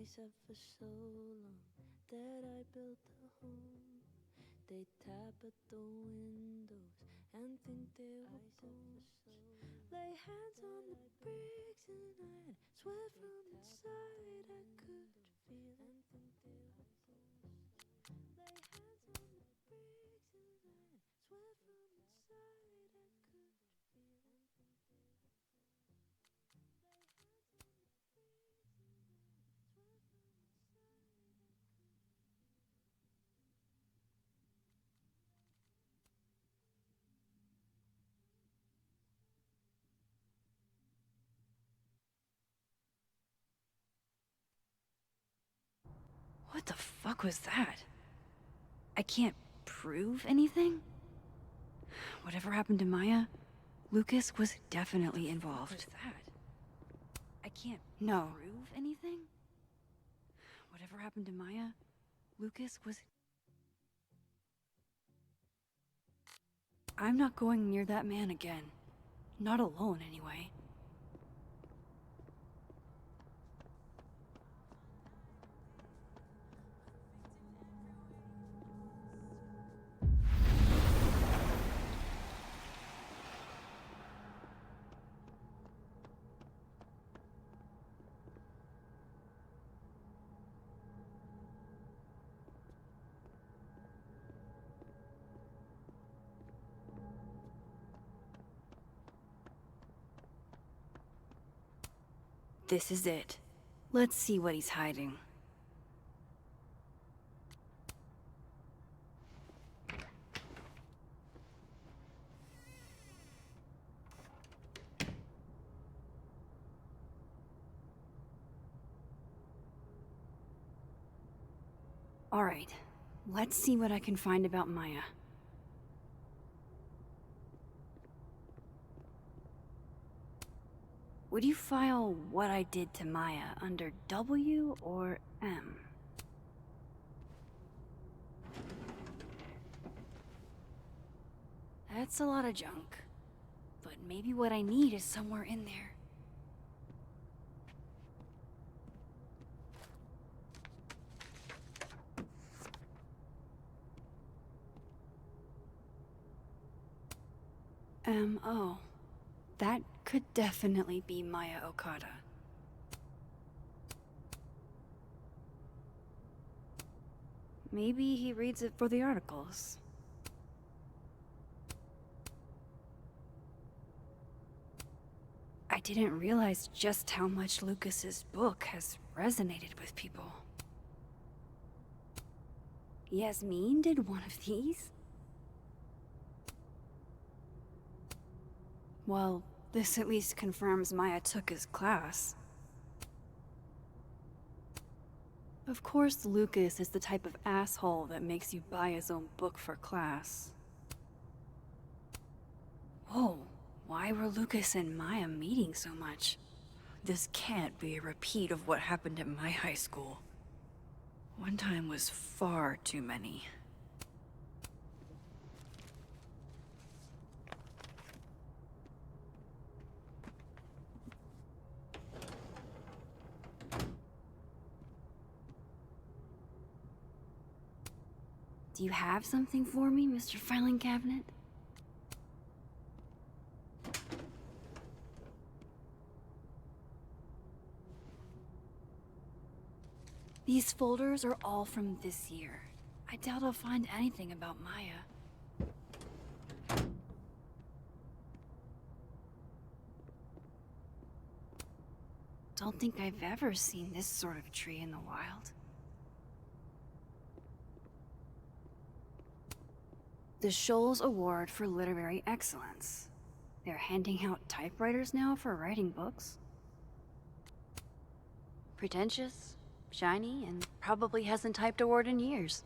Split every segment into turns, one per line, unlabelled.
I said for so long that I built a home. They tap at the windows and think they were bones. Lay hands on the bricks and I'd swear from inside I could feel and think they were bones. Lay hands on the bricks and I'd swear from inside I could feel and think they were bones. Lay hands on the bricks and I'd swear from inside I could feel.
What the fuck was that? I can't prove anything? Whatever happened to Maya, Lucas was definitely involved. What was that? I can't prove anything? Whatever happened to Maya, Lucas was... I'm not going near that man again. Not alone, anyway. This is it. Let's see what he's hiding. Alright, let's see what I can find about Maya. Would you file what I did to Maya under W or M? That's a lot of junk. But maybe what I need is somewhere in there. M.O. That could definitely be Maya Okada. Maybe he reads it for the articles. I didn't realize just how much Lucas's book has resonated with people. Yasmin did one of these? Well, this at least confirms Maya took his class. Of course, Lucas is the type of asshole that makes you buy his own book for class. Whoa, why were Lucas and Maya meeting so much? This can't be a repeat of what happened at my high school. One time was far too many. Do you have something for me, Mr. Filing Cabinet? These folders are all from this year. I doubt I'll find anything about Maya. Don't think I've ever seen this sort of tree in the wild. The Shoals Award for Literary Excellence. They're handing out typewriters now for writing books. Pretentious, shiny, and probably hasn't typed a word in years.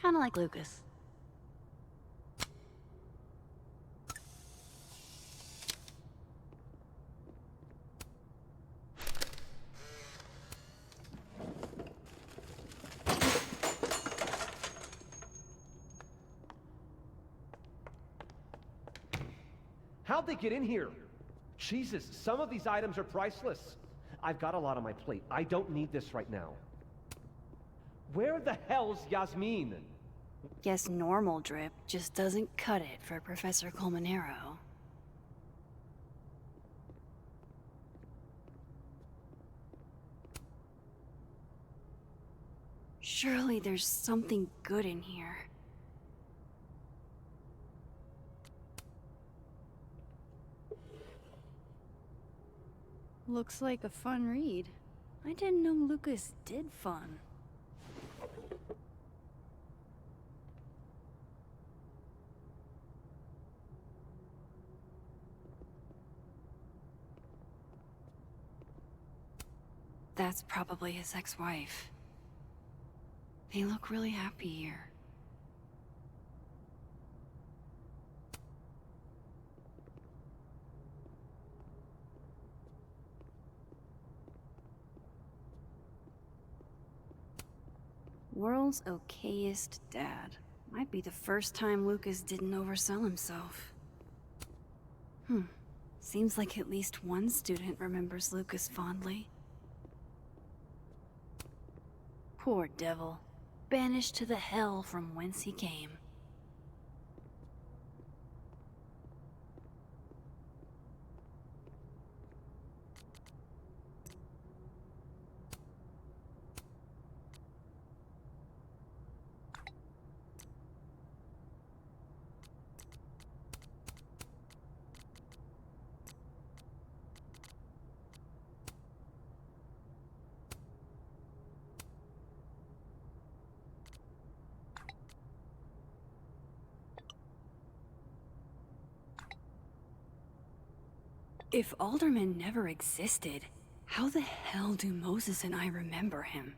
Kinda like Lucas.
How'd they get in here? Jesus, some of these items are priceless. I've got a lot on my plate. I don't need this right now. Where the hell's Yasmin?
Guess normal drip just doesn't cut it for Professor Colmenero. Surely there's something good in here. Looks like a fun read. I didn't know Lucas did fun. That's probably his ex-wife. They look really happy here. World's okayest dad. Might be the first time Lucas didn't oversell himself. Seems like at least one student remembers Lucas fondly. Poor devil. Banished to the hell from whence he came. If Alderman never existed, how the hell do Moses and I remember him?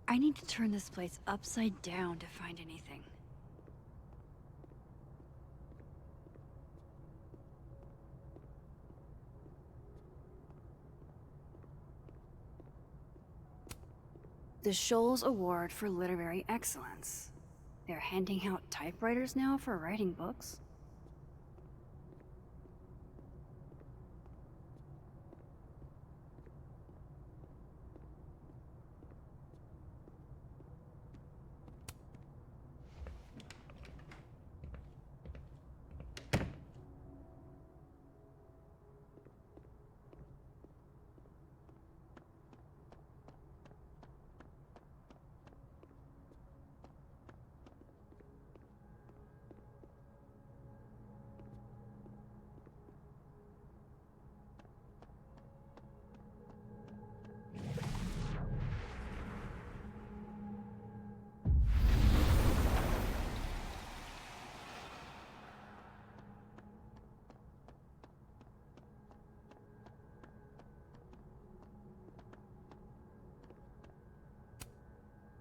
I need to turn this place upside down to find anything. The Shoals Award for Literary Excellence. They're handing out typewriters now for writing books?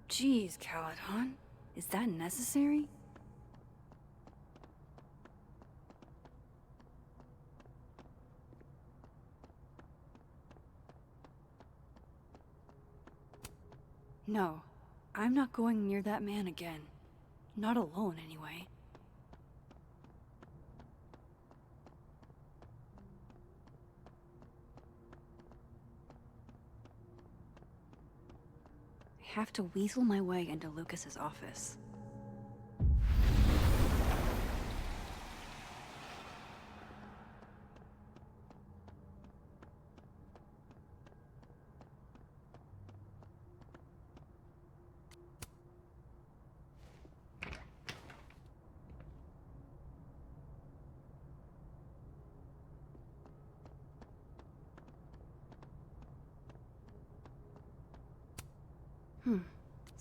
Jeez, Caledon. Is that necessary? No, I'm not going near that man again. Not alone, anyway. I have to weasel my way into Lucas's office.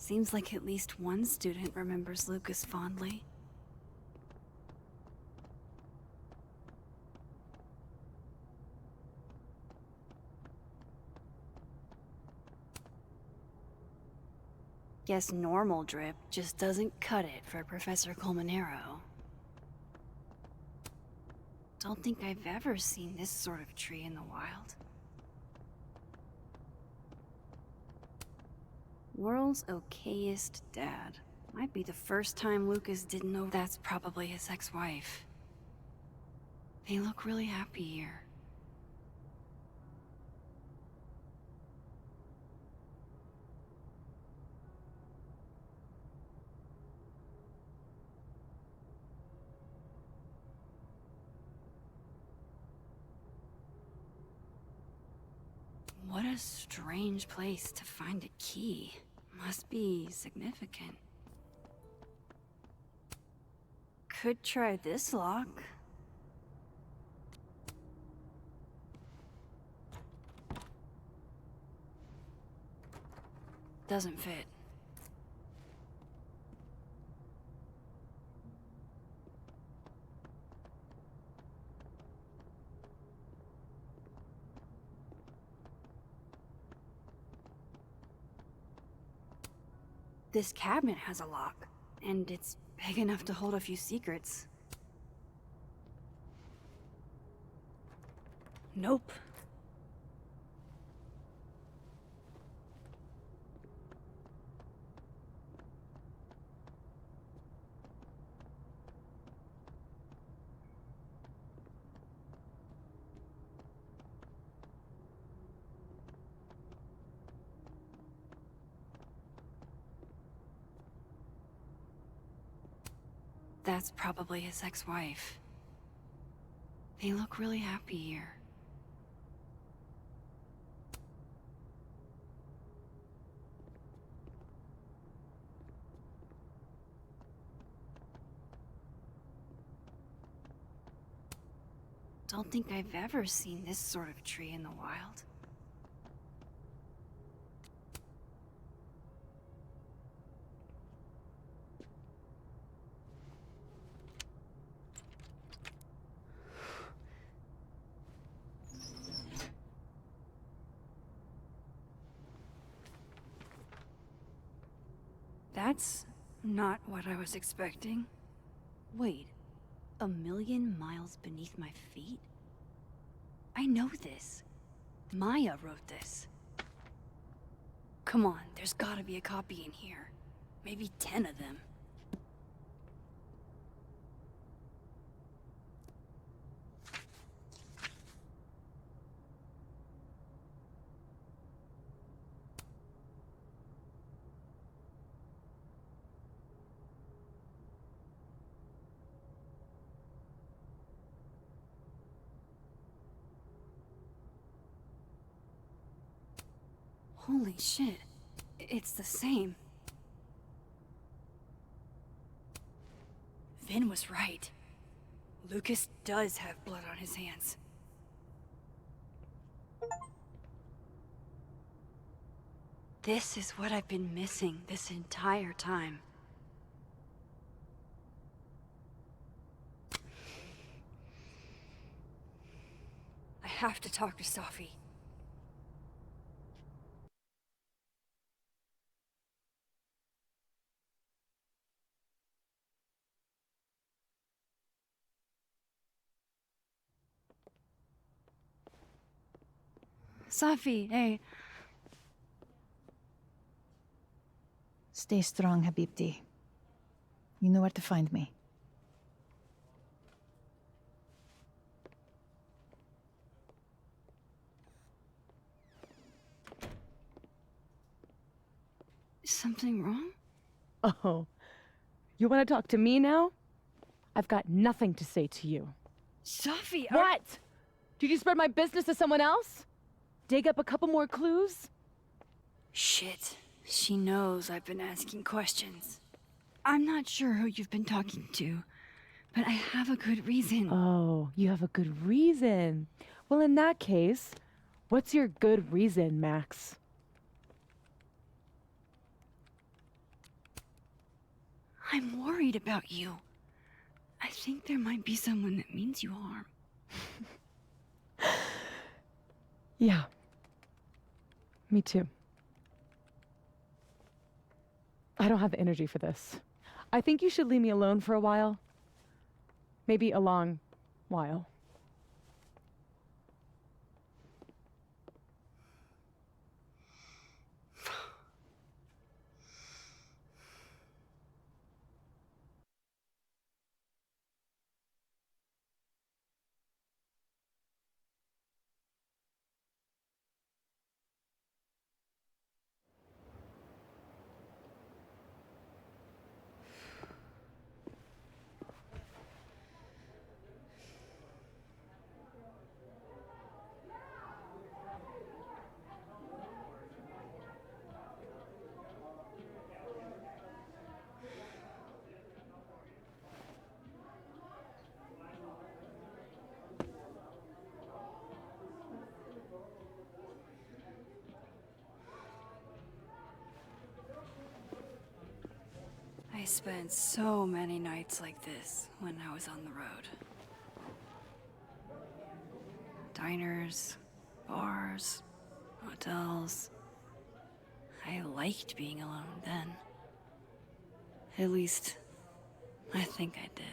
Seems like at least one student remembers Lucas fondly. Guess normal drip just doesn't cut it for Professor Colmenero. Don't think I've ever seen this sort of tree in the wild. World's okayest dad. Might be the first time Lucas didn't know that's probably his ex-wife. They look really happy here. What a strange place to find a key. Must be significant. Could try this lock. Doesn't fit. This cabinet has a lock, and it's big enough to hold a few secrets. Nope. That's probably his ex-wife. They look really happy here. Don't think I've ever seen this sort of tree in the wild. That's not what I was expecting. Wait, 1,000,000 miles beneath my feet? I know this. Maya wrote this. Come on, there's gotta be a copy in here. Maybe 10 of them. Holy shit. It's the same. Vin was right. Lucas does have blood on his hands. This is what I've been missing this entire time. I have to talk to Safi. Safi, hey.
Stay strong, Habibti. You know where to find me.
Is something wrong?
Oh, you want to talk to me now? I've got nothing to say to you.
Safi,
What? Did you spread my business to someone else? Dig up a couple more clues?
Shit. She knows I've been asking questions. I'm not sure who you've been talking to, but I have a good reason.
Oh, you have a good reason. Well, in that case, what's your good reason, Max?
I'm worried about you. I think there might be someone that means you harm.
Yeah. Me too. I don't have the energy for this. I think you should leave me alone for a while. Maybe a long while.
I spent so many nights like this when I was on the road. Diners, bars, hotels. I liked being alone then. At least, I think I did.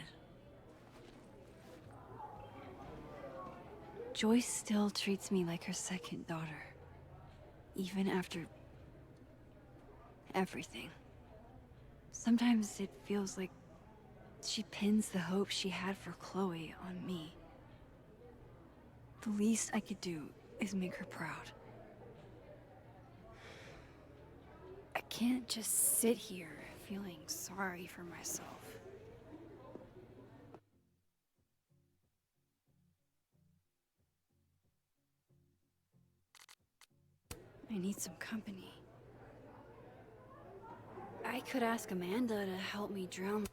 Joyce still treats me like her second daughter. Even after everything. Sometimes it feels like she pins the hope she had for Chloe on me. The least I could do is make her proud. I can't just sit here feeling sorry for myself. I need some company. I could ask Amanda to help me drown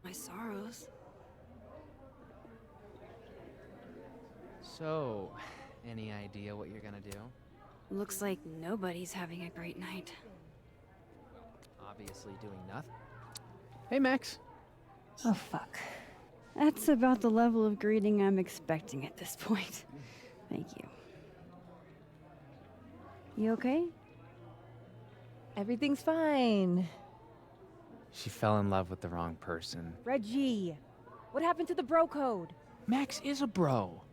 my sorrows.
So, any idea what you're gonna do?
Looks like nobody's having a great night.
Obviously doing nothing. Hey, Max.
Oh, fuck.
That's about the level of greeting I'm expecting at this point. Thank you. You okay?
Everything's fine.
She fell in love with the wrong person.
Reggie, what happened to the bro code?
Max is a bro.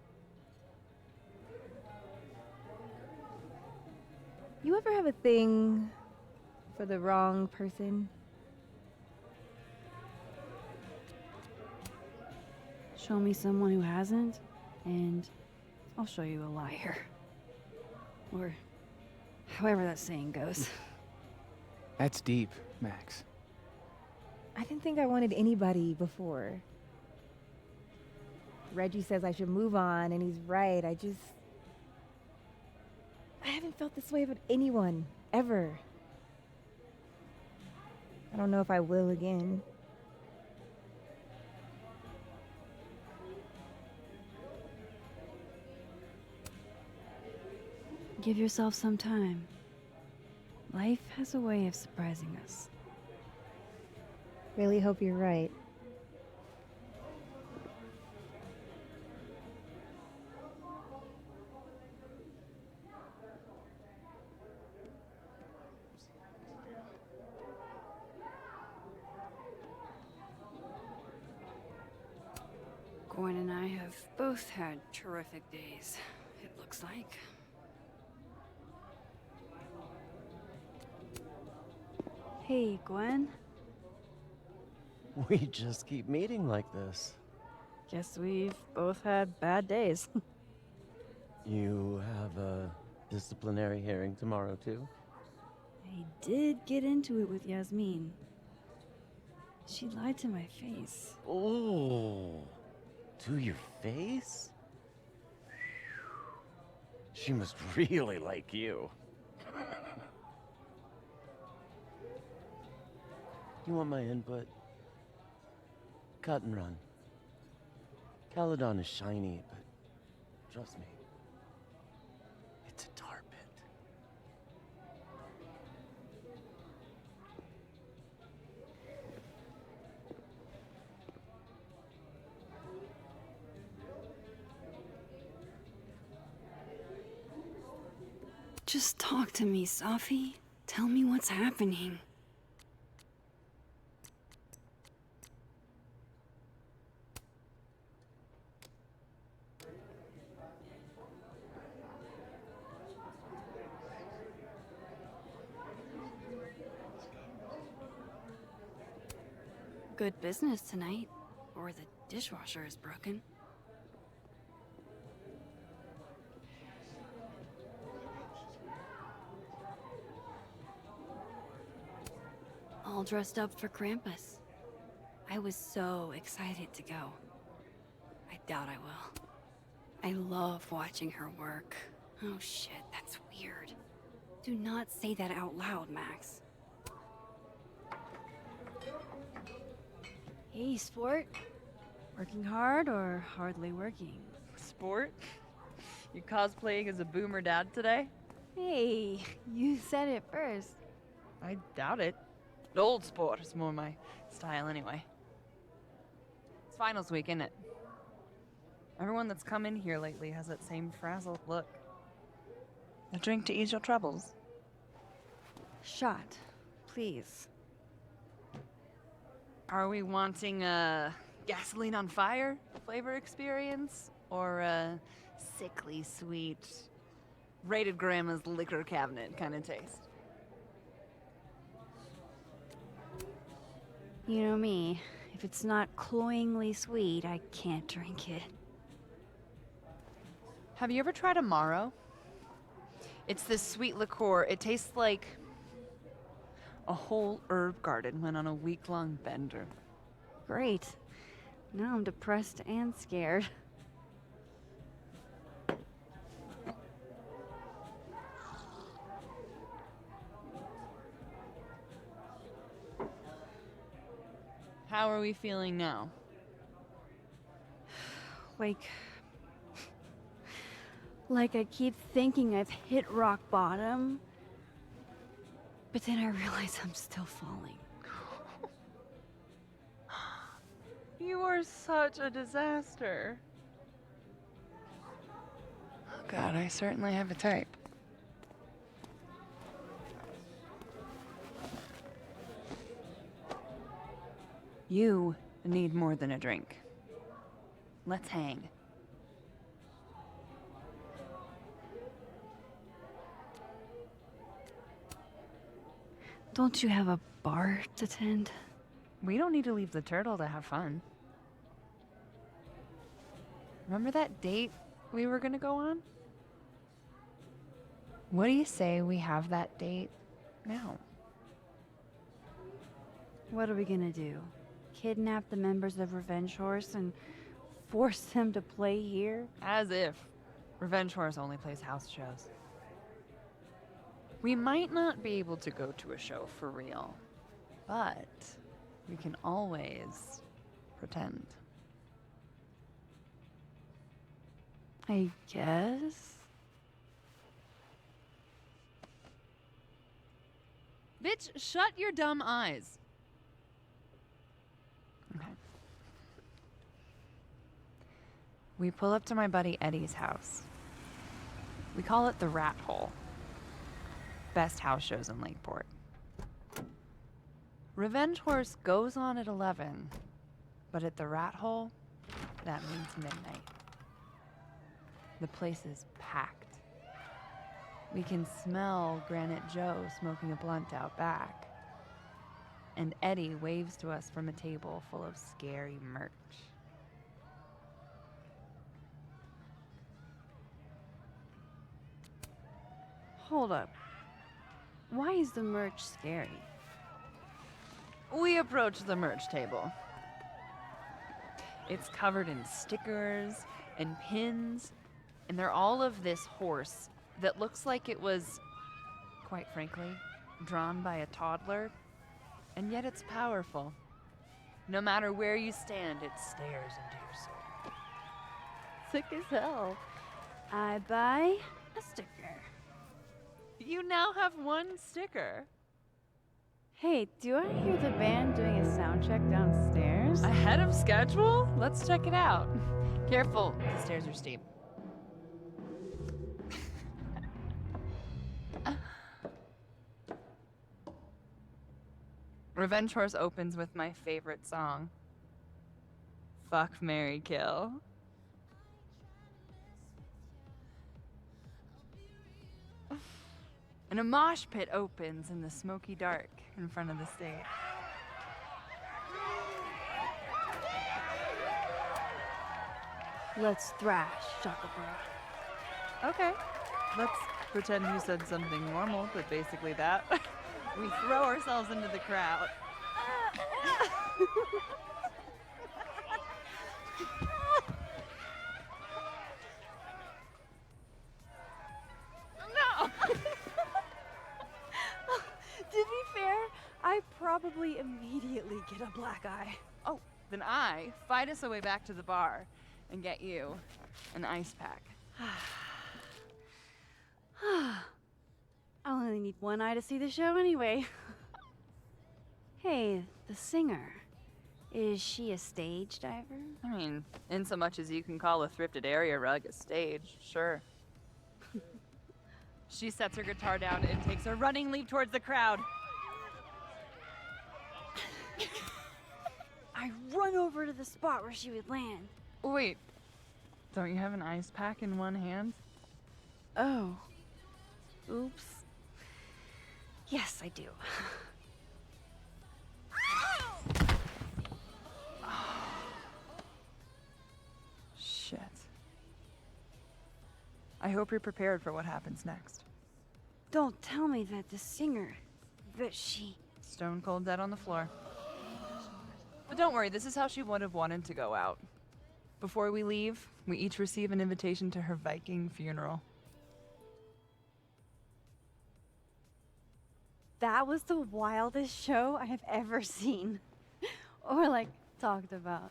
You ever have a thing for the wrong person?
Show me someone who hasn't, and I'll show you a liar. Or however that saying goes.
That's deep, Max.
I didn't think I wanted anybody before. Reggie says I should move on, and he's right. I haven't felt this way about anyone, ever. I don't know if I will again.
Give yourself some time. Life has a way of surprising us.
Really hope you're right.
Gwen and I have both had terrific days, it looks like. Hey, Gwen.
We just keep meeting like this.
Guess we've both had bad days.
You have a disciplinary hearing tomorrow, too?
I did get into it with Yasmin. She lied to my face.
Oh, to your face? She must really like you. You want my input? Cut and run. Caledon is shiny, but trust me, it's a tar pit.
Just talk to me, Safi. Tell me what's happening. Good business tonight, or the dishwasher is broken. All dressed up for Krampus. I was so excited to go. I doubt I will. I love watching her work. Oh shit, that's weird. Do not say that out loud, Max. Hey, sport. Working hard or hardly working?
Sport? You cosplaying as a boomer dad today?
Hey, you said it first.
I doubt it. Old sport is more my style anyway. It's finals week, isn't it? Everyone that's come in here lately has that same frazzled look. A drink to ease your troubles.
Shot, please.
Are we wanting a gasoline on fire flavor experience? Or a sickly sweet, rated grandma's liquor cabinet kind of taste?
You know me. If it's not cloyingly sweet, I can't drink it.
Have you ever tried Amaro? It's this sweet liqueur. It tastes like a whole herb garden went on a week-long bender.
Great. Now I'm depressed and scared.
How are we feeling now?
Like I keep thinking I've hit rock bottom, but then I realize I'm still falling.
You are such a disaster. Oh God, I certainly have a type. You need more than a drink. Let's hang.
Don't you have a bar to tend?
We don't need to leave the turtle to have fun. Remember that date we were gonna go on? What do you say we have that date now?
What are we gonna do? Kidnap the members of Revenge Horse and force them to play here?
As if. Revenge Horse only plays house shows. We might not be able to go to a show for real, but we can always pretend.
I guess.
Bitch, shut your dumb eyes. Okay. We pull up to my buddy Eddie's house. We call it the Rat Hole. Best house shows in Lakeport. Revenge Horse goes on at 11, but at the Rat Hole, that means midnight. The place is packed. We can smell Granite Joe smoking a blunt out back. And Eddie waves to us from a table full of scary merch.
Hold up. Why is the merch scary?
We approach the merch table. It's covered in stickers and pins, and they're all of this horse that looks like it was, quite frankly, drawn by a toddler, and yet it's powerful. No matter where you stand, it stares into your soul.
Sick as hell. I buy a sticker.
You now have one sticker.
Hey, do I hear the band doing a sound check downstairs?
Ahead of schedule? Let's check it out. Careful, the stairs are steep. Revenge Horse opens with my favorite song. Fuck, Marry, Kill. And a mosh pit opens in the smoky dark in front of the stage.
Let's thrash, Shakabra.
Okay. Let's pretend you said something normal, but basically that. We throw ourselves into the crowd. No!
To be fair, I probably immediately get a black eye.
Oh, then I fight us a way back to the bar and get you an ice pack.
I only need one eye to see the show anyway. Hey, the singer. Is she a stage diver?
I mean, in so much as you can call a thrifted area rug a stage, sure. She sets her guitar down and takes a running leap towards the crowd.
I run over to the spot where she would land.
Wait, don't you have an ice pack in one hand?
Oh. Oops. Yes, I do.
Shit. I hope you're prepared for what happens next.
Don't tell me that the singer, that she...
Stone cold dead on the floor. But don't worry, this is how she would have wanted to go out. Before we leave, we each receive an invitation to her Viking funeral.
That was the wildest show I have ever seen. Or, like, talked about.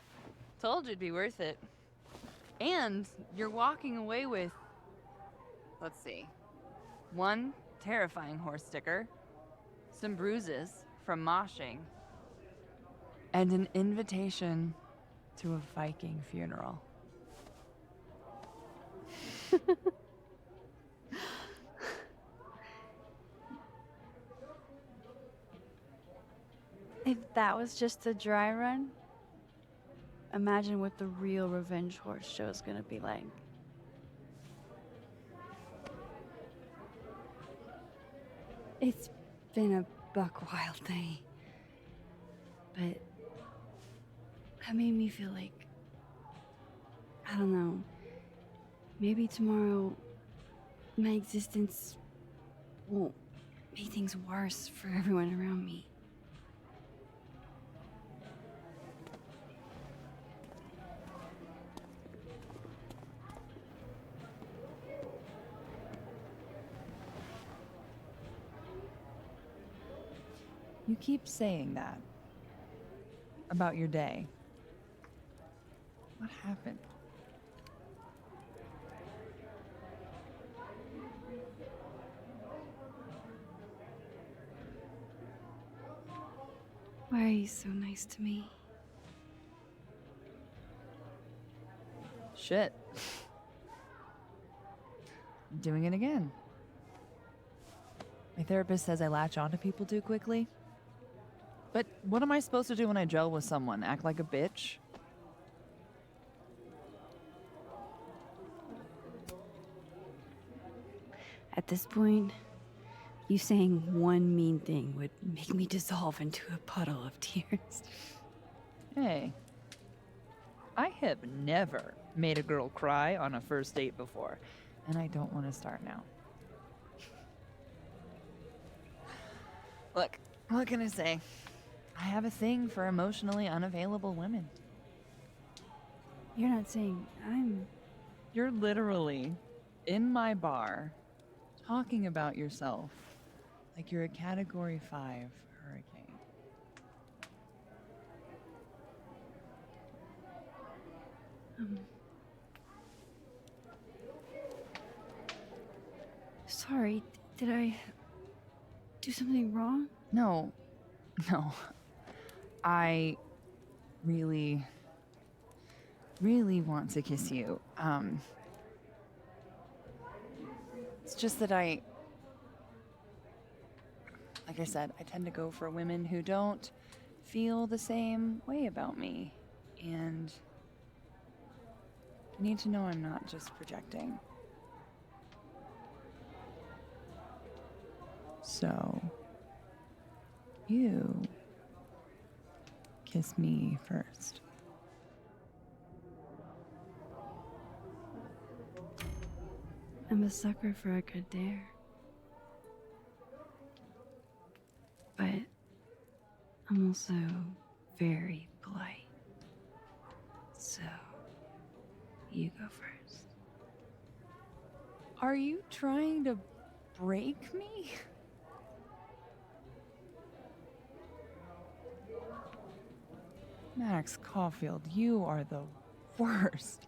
Told you it'd be worth it. And you're walking away with, let's see, one terrifying horse sticker, some bruises from moshing, and an invitation to a Viking funeral.
If that was just a dry run, imagine what the real Revenge Horse show is gonna be like. It's been a buck wild day, but that made me feel like, I don't know, maybe tomorrow my existence won't make things worse for everyone around me.
You keep saying that about your day. What happened?
Why are you so nice to me?
Shit. Doing it again. My therapist says I latch onto people too quickly. But what am I supposed to do when I gel with someone? Act like a bitch?
At this point, you saying one mean thing would make me dissolve into a puddle of tears.
Hey. I have never made a girl cry on a first date before, and I don't want to start now. Look, what can I say? I have a thing for emotionally unavailable women.
You're not saying I'm...
You're literally in my bar talking about yourself like you're a Category 5 hurricane.
Sorry, did I do something wrong?
No, no. I really, really want to kiss you. It's just that like I said, I tend to go for women who don't feel the same way about me. And I need to know I'm not just projecting. So, you kiss me first.
I'm a sucker for a good dare. But I'm also very polite. So, you go first.
Are you trying to break me? Max Caulfield, you are the worst.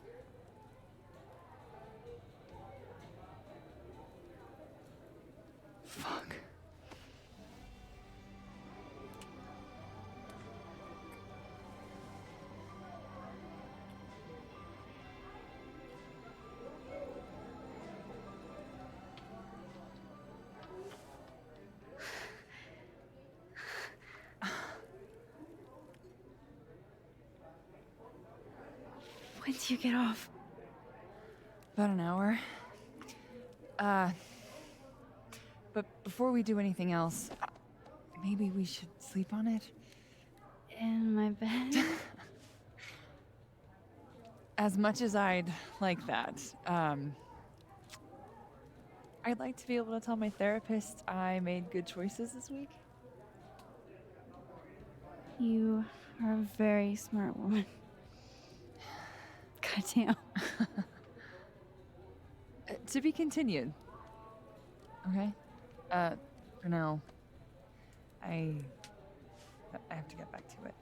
Fuck.
When do you get off?
About an hour. But before we do anything else, maybe we should sleep on it?
In my bed?
As much as I'd like that, I'd like to be able to tell my therapist I made good choices this week.
You are a very smart woman. Goddamn.
To be continued. Okay? For now, I have to get back to it.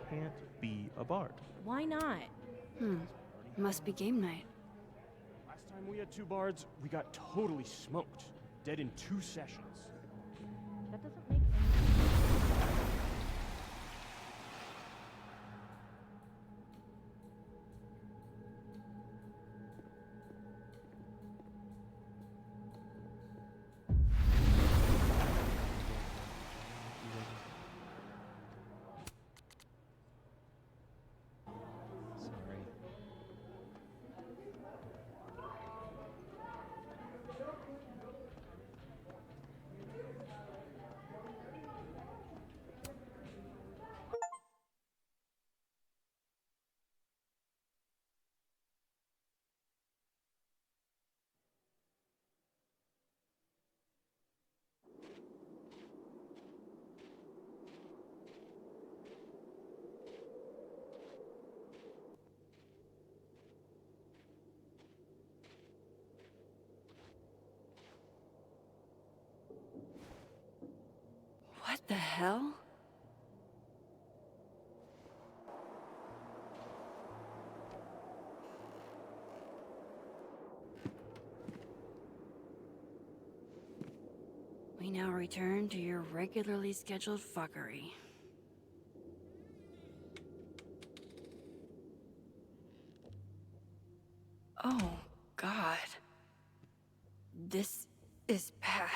Can't be a bard.
Why not?
Must be game night.
Last time we had 2 bards, we got totally smoked. Dead in 2 sessions.
That doesn't make any sense.
Sorry.
What the hell? Now return to your regularly scheduled fuckery. Oh, God. This is bad.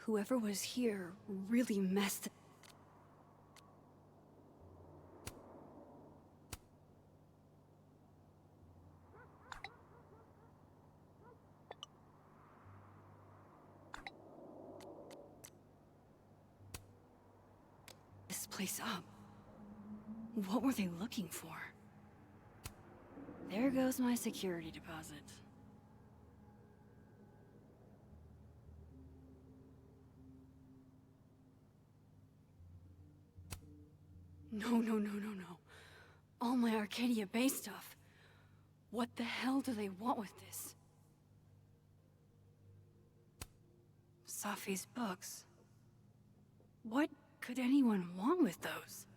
Whoever was here really messed this place up. What were they looking for? There goes my security deposit. No. All my Arcadia Bay stuff. What the hell do they want with this? Safi's books. What could anyone want with those?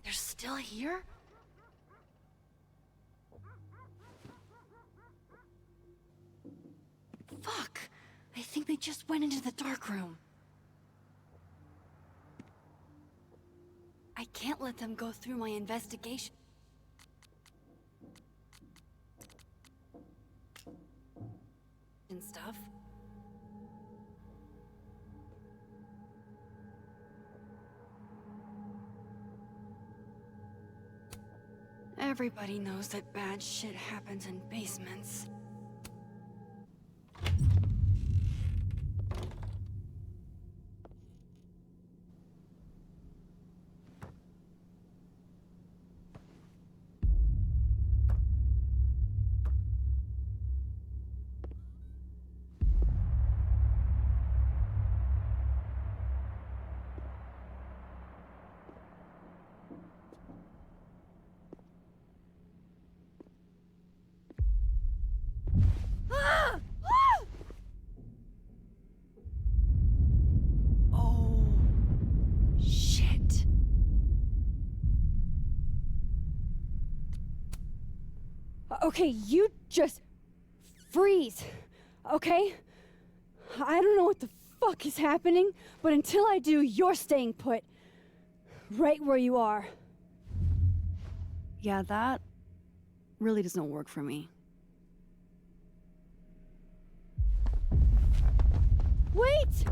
They're still here? Fuck! I think they just went into the dark room. I can't let them go through my investigation. And stuff. Everybody knows that bad shit happens in basements.
Okay, you just freeze, okay? I don't know what the fuck is happening, but until I do, you're staying put. Right where you are.
Yeah, that really doesn't work for me.
Wait!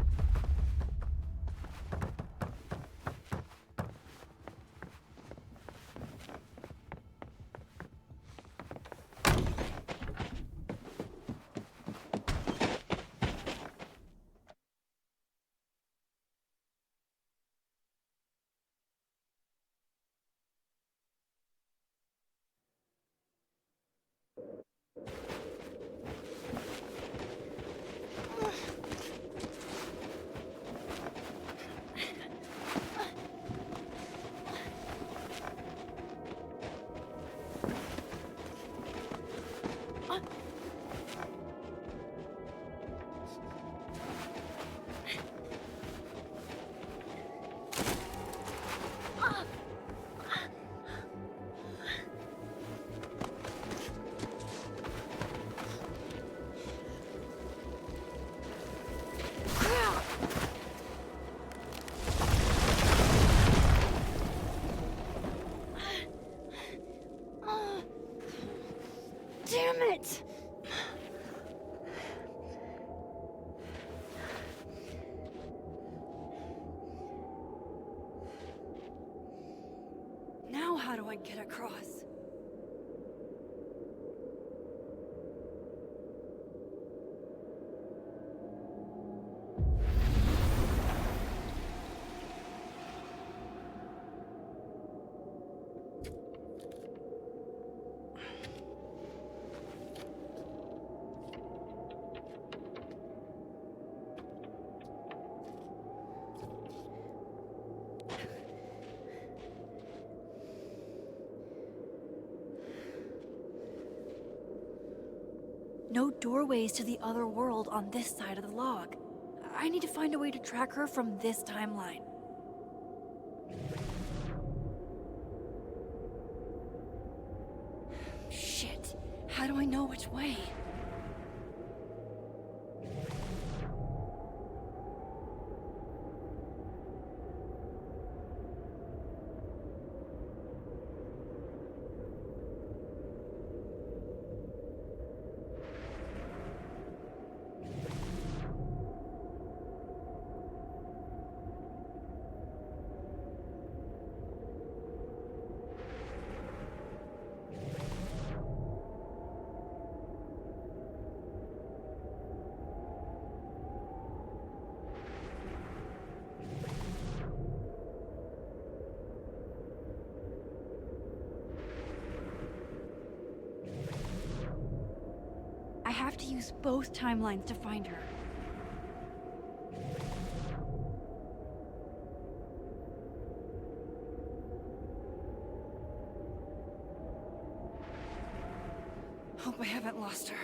Damn it!
Now how do I get across? No doorways to the other world on this side of the log. I need to find a way to track her from this timeline. Shit. How do I know which way? I have to use both timelines to find her. Hope I haven't lost her.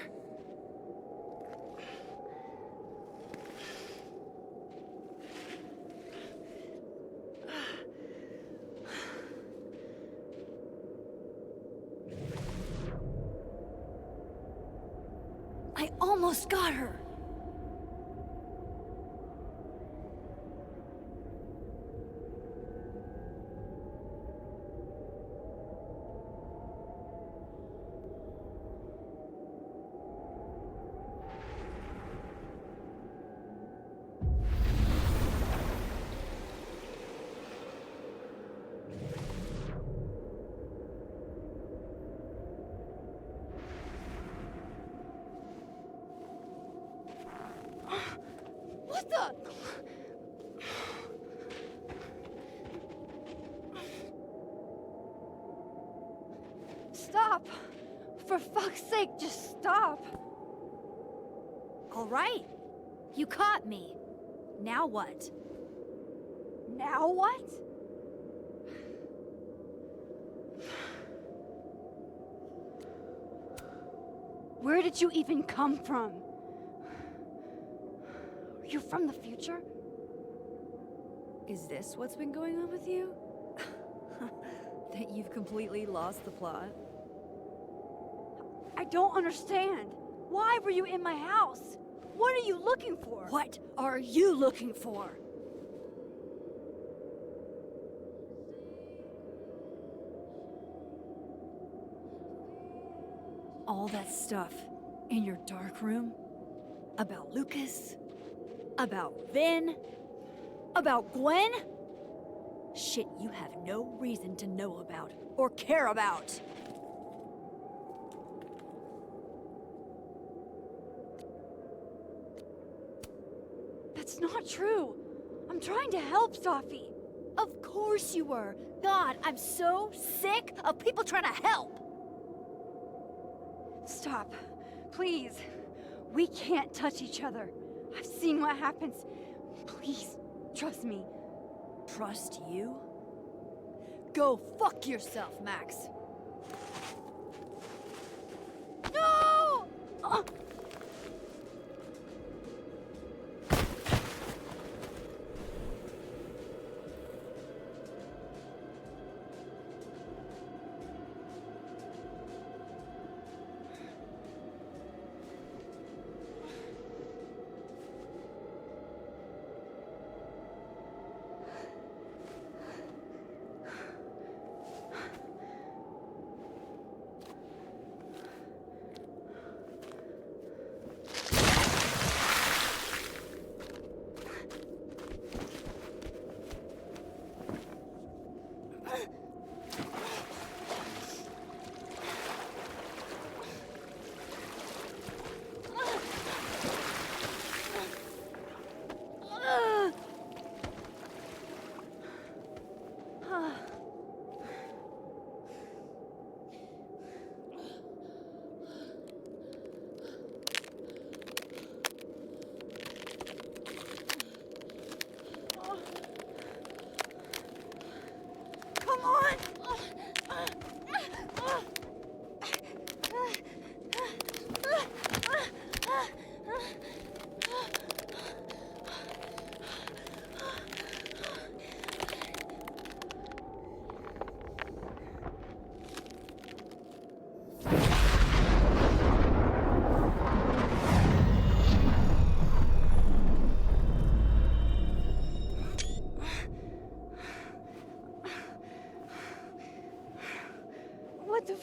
I almost got her! What the? Stop! For fuck's sake, just stop! All right. You caught me. Now what? Now what? Where did you even come from? Are you from the future? Is this what's been going on with you? That you've completely lost the plot? I don't understand. Why were you in my house? What are you looking for? What are you looking for? All that stuff in your dark room? About Lucas? About Vin? About Gwen? Shit you have no reason to know about or care about. That's not true. I'm trying to help, Safi. Of course you were. God, I'm so sick of people trying to help. Stop. Please. We can't touch each other. I've seen what happens. Please, trust me. Trust you? Go fuck yourself, Max. No!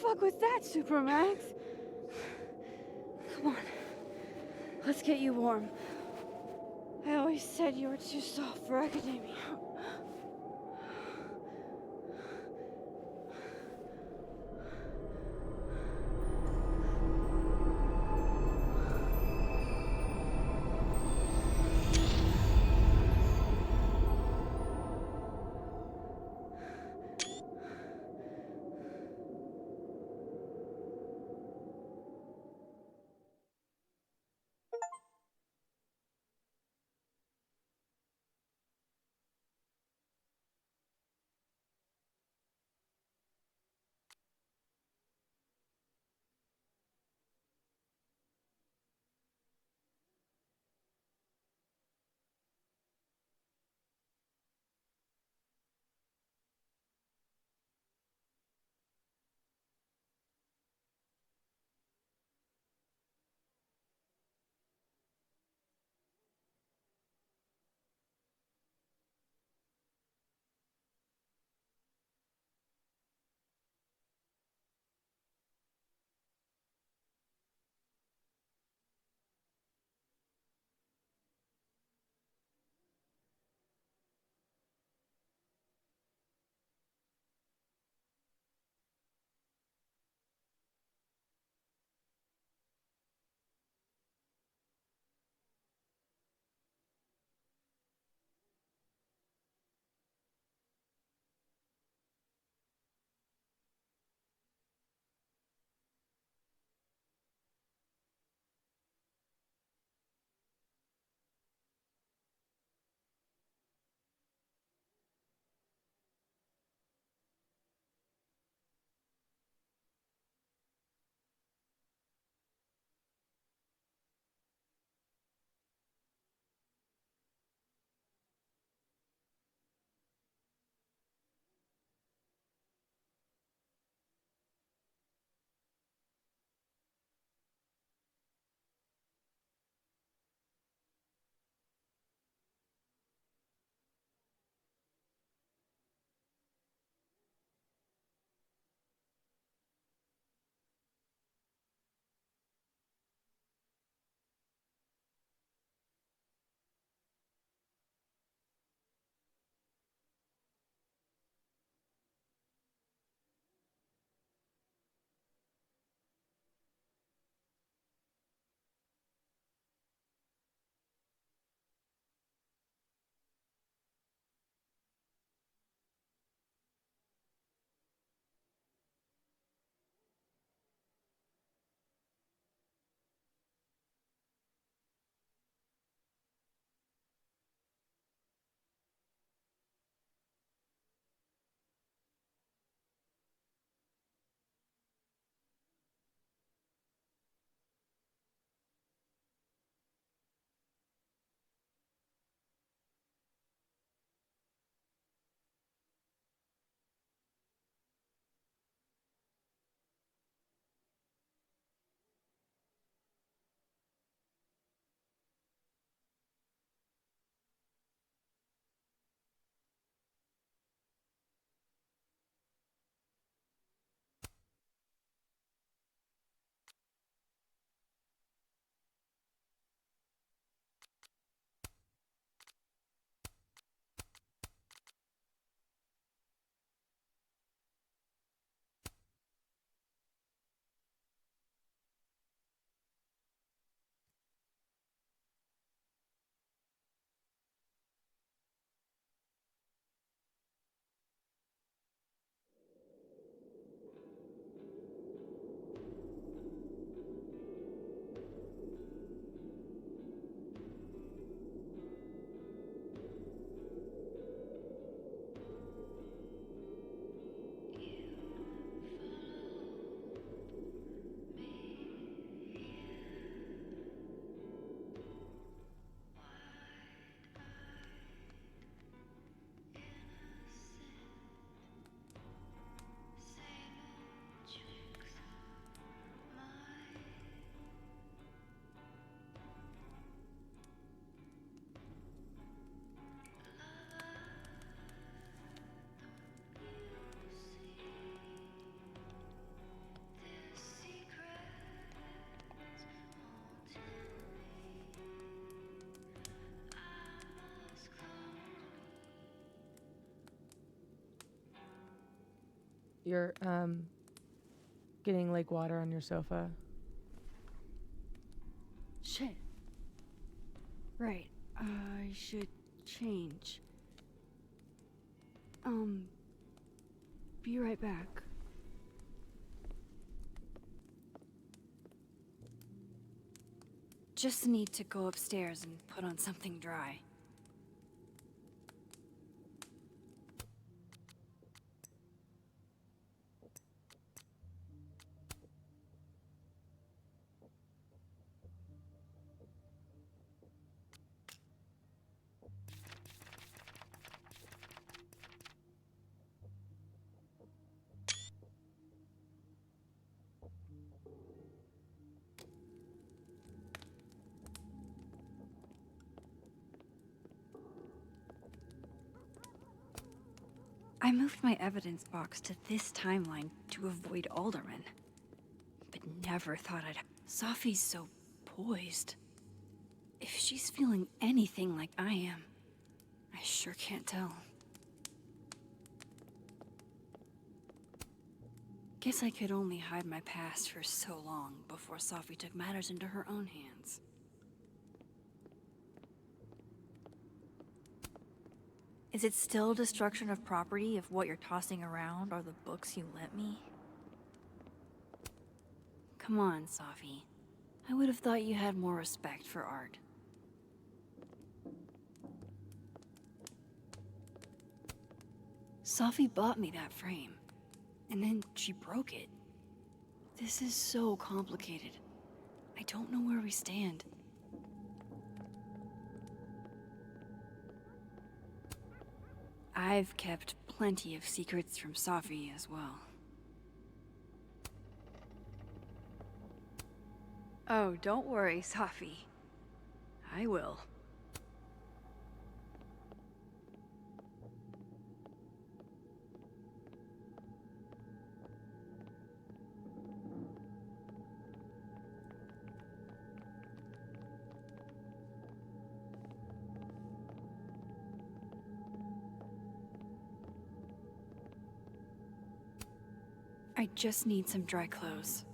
fuck was that, Supermax? Come on. Let's get you warm. I always said you were too soft for academia.
You're, getting lake water on your sofa.
Shit. Right. I should change. Be right back. Just need to go upstairs and put on something dry. I moved my evidence box to this timeline to avoid Alderman. But never thought I'd... Safi's so poised. If she's feeling anything like I am, I sure can't tell. Guess I could only hide my past for so long before Safi took matters into her own hands. Is it still destruction of property if what you're tossing around are the books you lent me? Come on, Safi. I would have thought you had more respect for art. Safi bought me that frame, and then she broke it. This is so complicated. I don't know where we stand. I've kept plenty of secrets from Safi as well. Oh, don't worry, Safi. I will. I just need some dry clothes.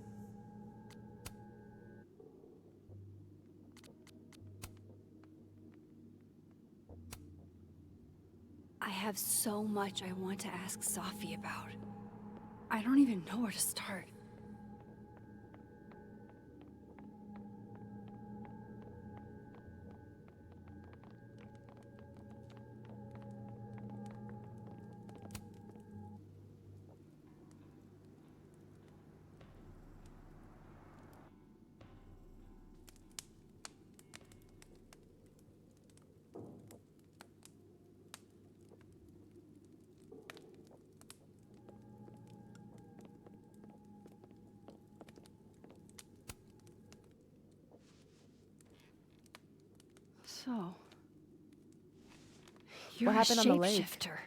I have so much I want to ask Safi about. I don't even know where to start. So, you're
What happened
a
on the lake?
shapeshifter.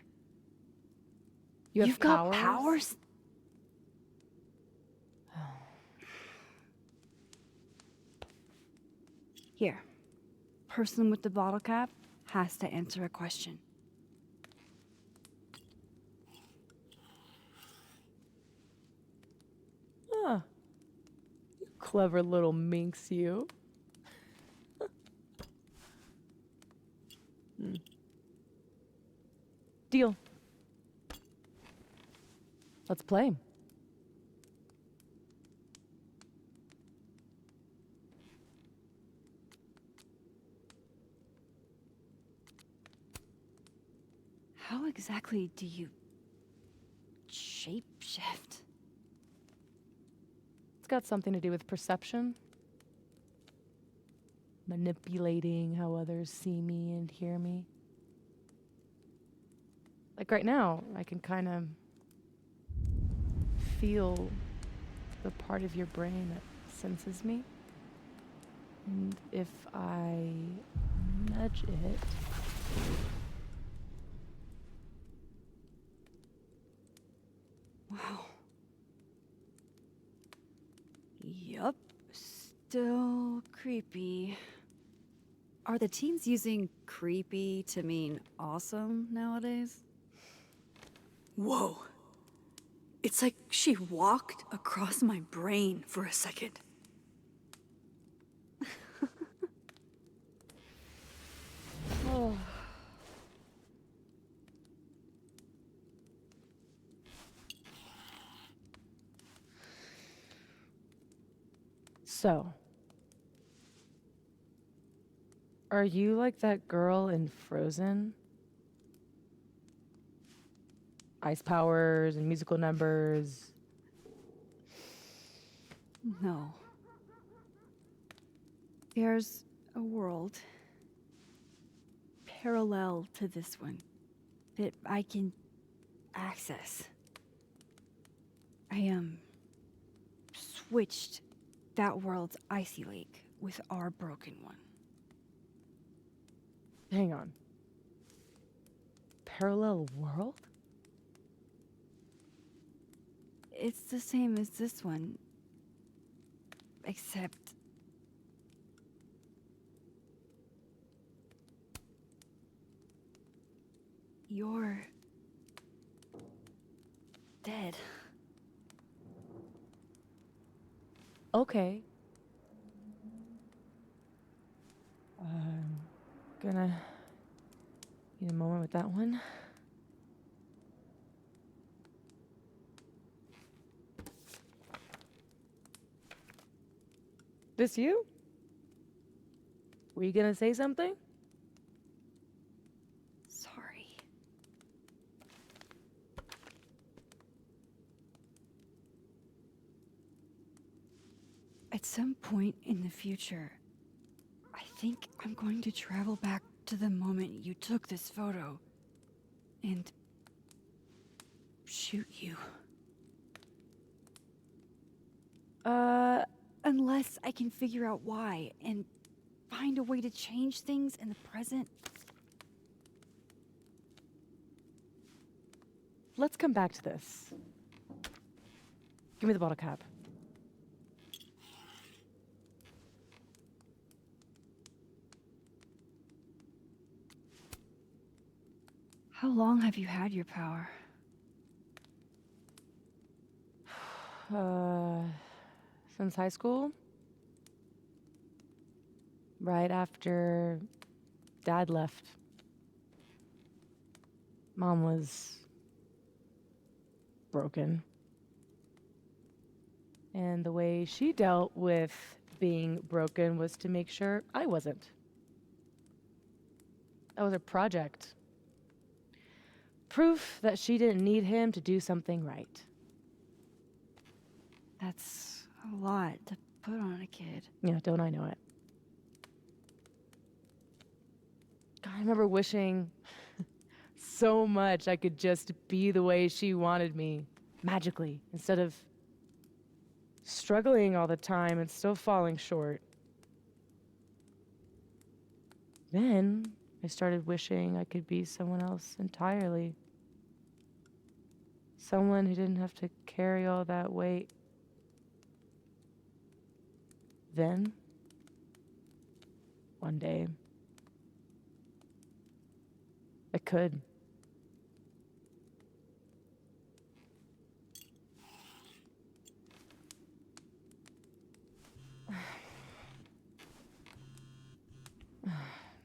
You've
got powers? Here. Person with the bottle cap has to answer a question.
Huh. You clever little minx, you. Deal. Let's play.
How exactly do you shapeshift?
It's got something to do with perception. Manipulating how others see me and hear me. Like right now, I can kind of feel the part of your brain that senses me. And if I nudge it...
Wow. Yup. Still creepy. Are the teens using creepy to mean awesome nowadays? Whoa. It's like she walked across my brain for a second.
Oh. So, are you like that girl in Frozen? Ice powers and musical numbers.
No. There's a world parallel to this one that I can access. I switched that world's icy lake with our broken one.
Hang on. Parallel world?
It's the same as this one, except you're dead.
Okay. I'm gonna need a moment with that one. This you? Were you gonna say something?
Sorry. At some point in the future, I think I'm going to travel back to the moment you took this photo and shoot you. Unless I can figure out why and find a way to change things in the present.
Let's come back to this. Give me the bottle cap.
How long have you had your power?
Since high school. Right after Dad left. Mom was broken. And the way she dealt with being broken was to make sure I wasn't. That was a project. Proof that she didn't need him to do something right.
That's a lot to put on a kid.
Yeah, don't I know it? God, I remember wishing so much I could just be the way she wanted me, magically, instead of struggling all the time and still falling short. Then I started wishing I could be someone else entirely. Someone who didn't have to carry all that weight. Then, one day, I could.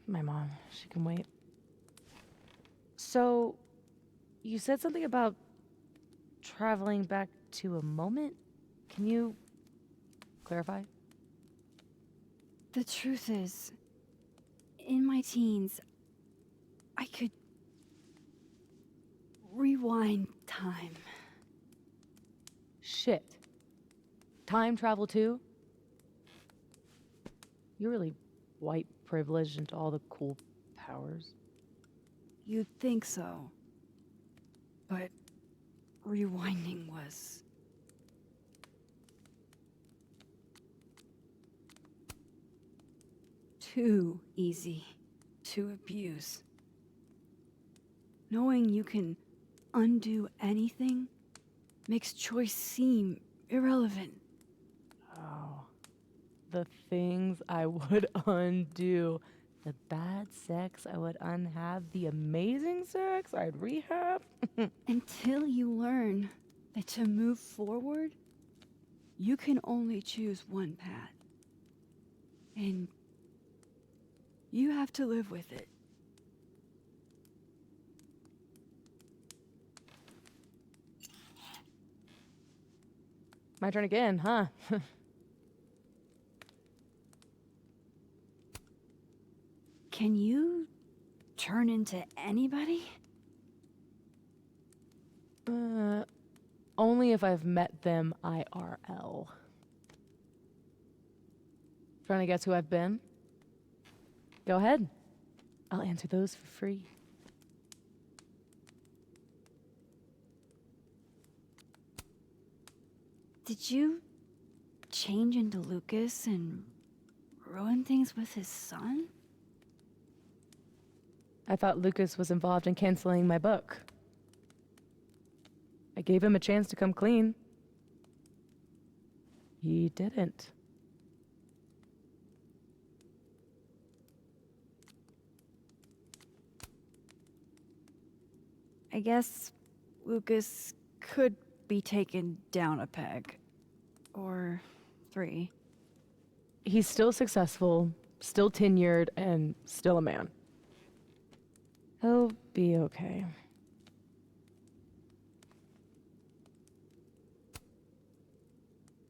My mom, she can wait. So, you said something about traveling back to a moment? Can you clarify?
The truth is, in my teens, I could rewind time.
Shit. Time travel too? You're really white privileged into all the cool powers.
You'd think so. But rewinding was too easy to abuse. Knowing you can undo anything makes choice seem irrelevant.
Oh, the things I would undo. The bad sex I would unhave. The amazing sex I'd rehab.
Until you learn that to move forward, you can only choose one path. And you have to live with it.
My turn again, huh?
Can you turn into anybody?
Only if I've met them IRL. Trying to guess who I've been? Go ahead. I'll answer those for free.
Did you change into Lucas and ruin things with his son?
I thought Lucas was involved in canceling my book. I gave him a chance to come clean. He didn't.
I guess Lucas could be taken down a peg. Or 3.
He's still successful, still tenured, and still a man. He'll be okay.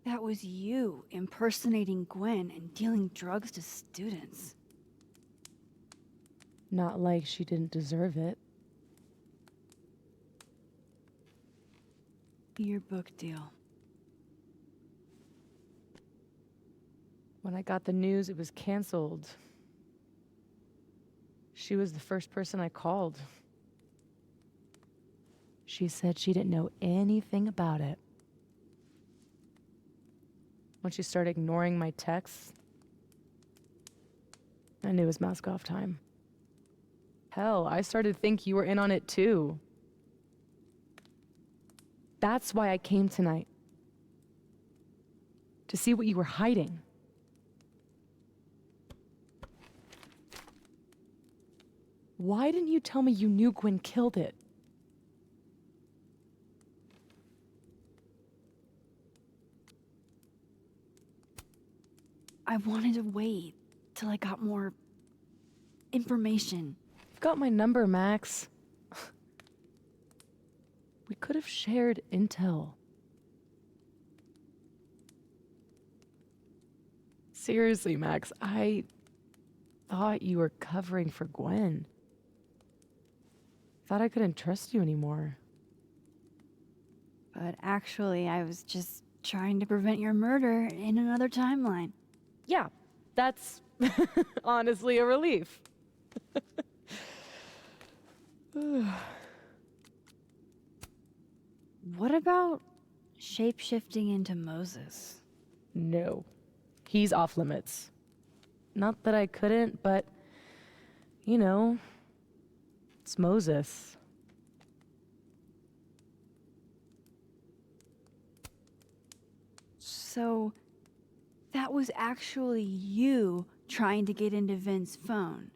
That was you impersonating Gwen and dealing drugs to students.
Not like she didn't deserve it.
Your book deal.
When I got the news it was canceled, she was the first person I called. She said she didn't know anything about it. When she started ignoring my texts, I knew it was mask off time. Hell, I started to think you were in on it too. That's why I came tonight. To see what you were hiding. Why didn't you tell me you knew Gwen killed it?
I wanted to wait till I got more information.
You've got my number, Max. We could have shared intel. Seriously, Max, I thought you were covering for Gwen. Thought I couldn't trust you anymore.
But actually, I was just trying to prevent your murder in another timeline.
Yeah, that's honestly a relief.
What about shape-shifting into Moses?
No, he's off limits. Not that I couldn't, but, you know, it's Moses.
So, that was actually you trying to get into Vince's phone.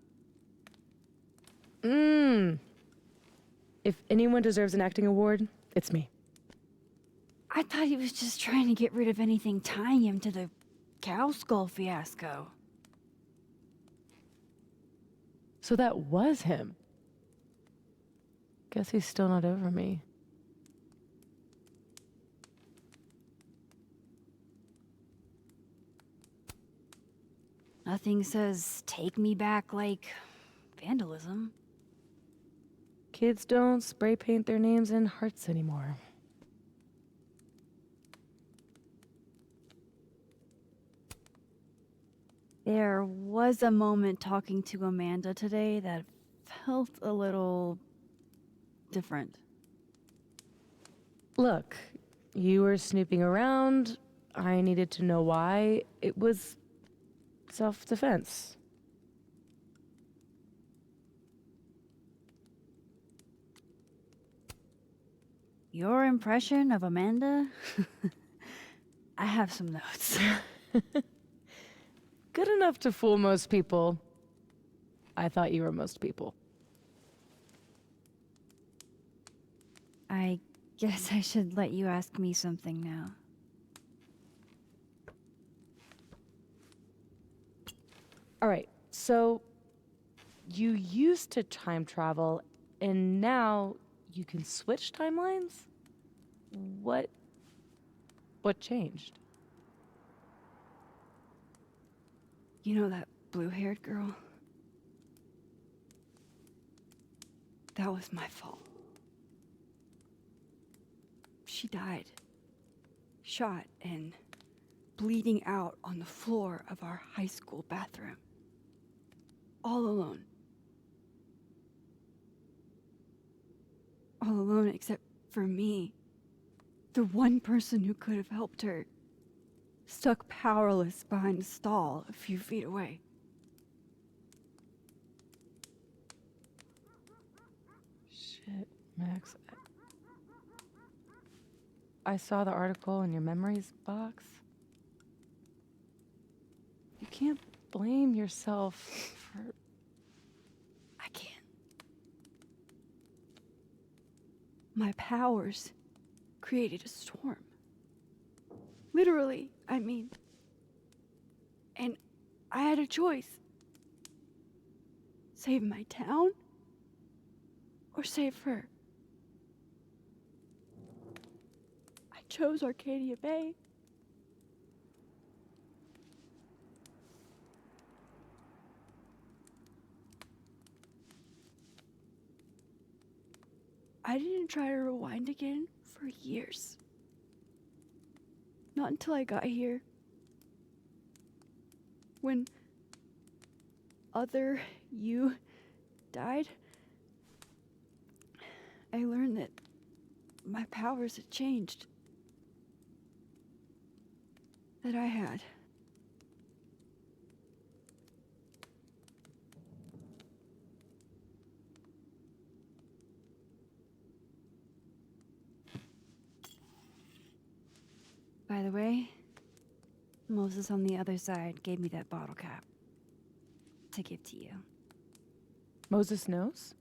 If anyone deserves an acting award, it's me.
I thought he was just trying to get rid of anything tying him to the cow skull fiasco.
So that was him. Guess he's still not over me.
Nothing says take me back like vandalism.
Kids don't spray paint their names in hearts anymore.
There was a moment talking to Amanda today that felt a little different.
Look, you were snooping around. I needed to know why. It was self-defense.
Your impression of Amanda? I have some notes.
Good enough to fool most people. I thought you were most people.
I Guess I should let you ask me something now.
All right, so you used to time travel, and now you can switch timelines? What changed?
You know that blue-haired girl? That was my fault. She died. Shot and bleeding out on the floor of our high school bathroom. All alone. All alone except for me. The one person who could have helped her. Stuck powerless behind a stall a few feet away.
Shit, Max. I saw the article in your memories box. You can't blame yourself for...
I can't. My powers created a storm. Literally, I mean. And I had a choice. Save my town or save her. I chose Arcadia Bay. I didn't try to rewind again for years. Not until I got here. When other you died, I learned that my powers had changed. That I had. By the way, Moses on the other side gave me that bottle cap to give to you.
Moses knows?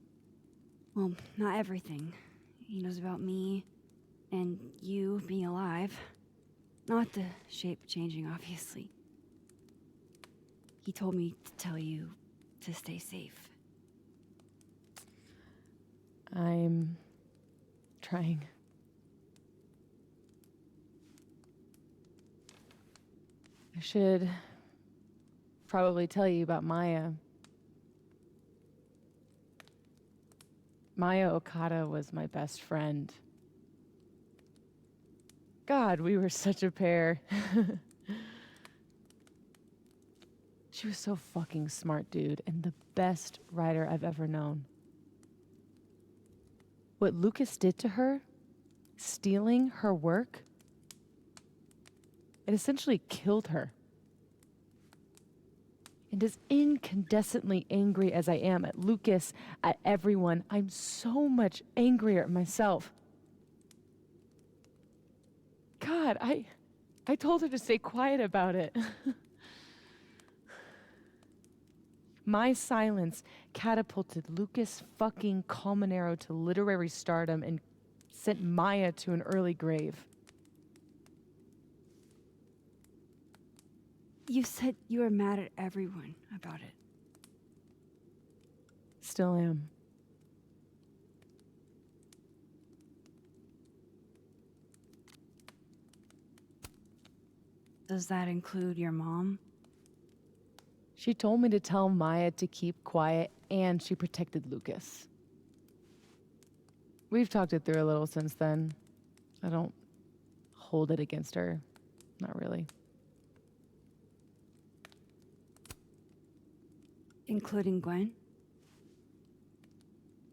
Well, not everything. He knows about me and you being alive. Not the shape changing, obviously. He told me to tell you to stay safe.
I'm trying. I should probably tell you about Maya. Maya Okada was my best friend. God, we were such a pair. She was so fucking smart, dude, and the best writer I've ever known. What Lucas did to her, stealing her work, it essentially killed her. And as incandescently angry as I am at Lucas, at everyone, I'm so much angrier at myself. God, I told her to stay quiet about it. My silence catapulted Lucas fucking Colmenero to literary stardom and sent Maya to an early grave.
You said you were mad at everyone about it.
Still am.
Does that include your mom?
She told me to tell Maya to keep quiet, and she protected Lucas. We've talked it through a little since then. I don't hold it against her. Not really.
Including Gwen?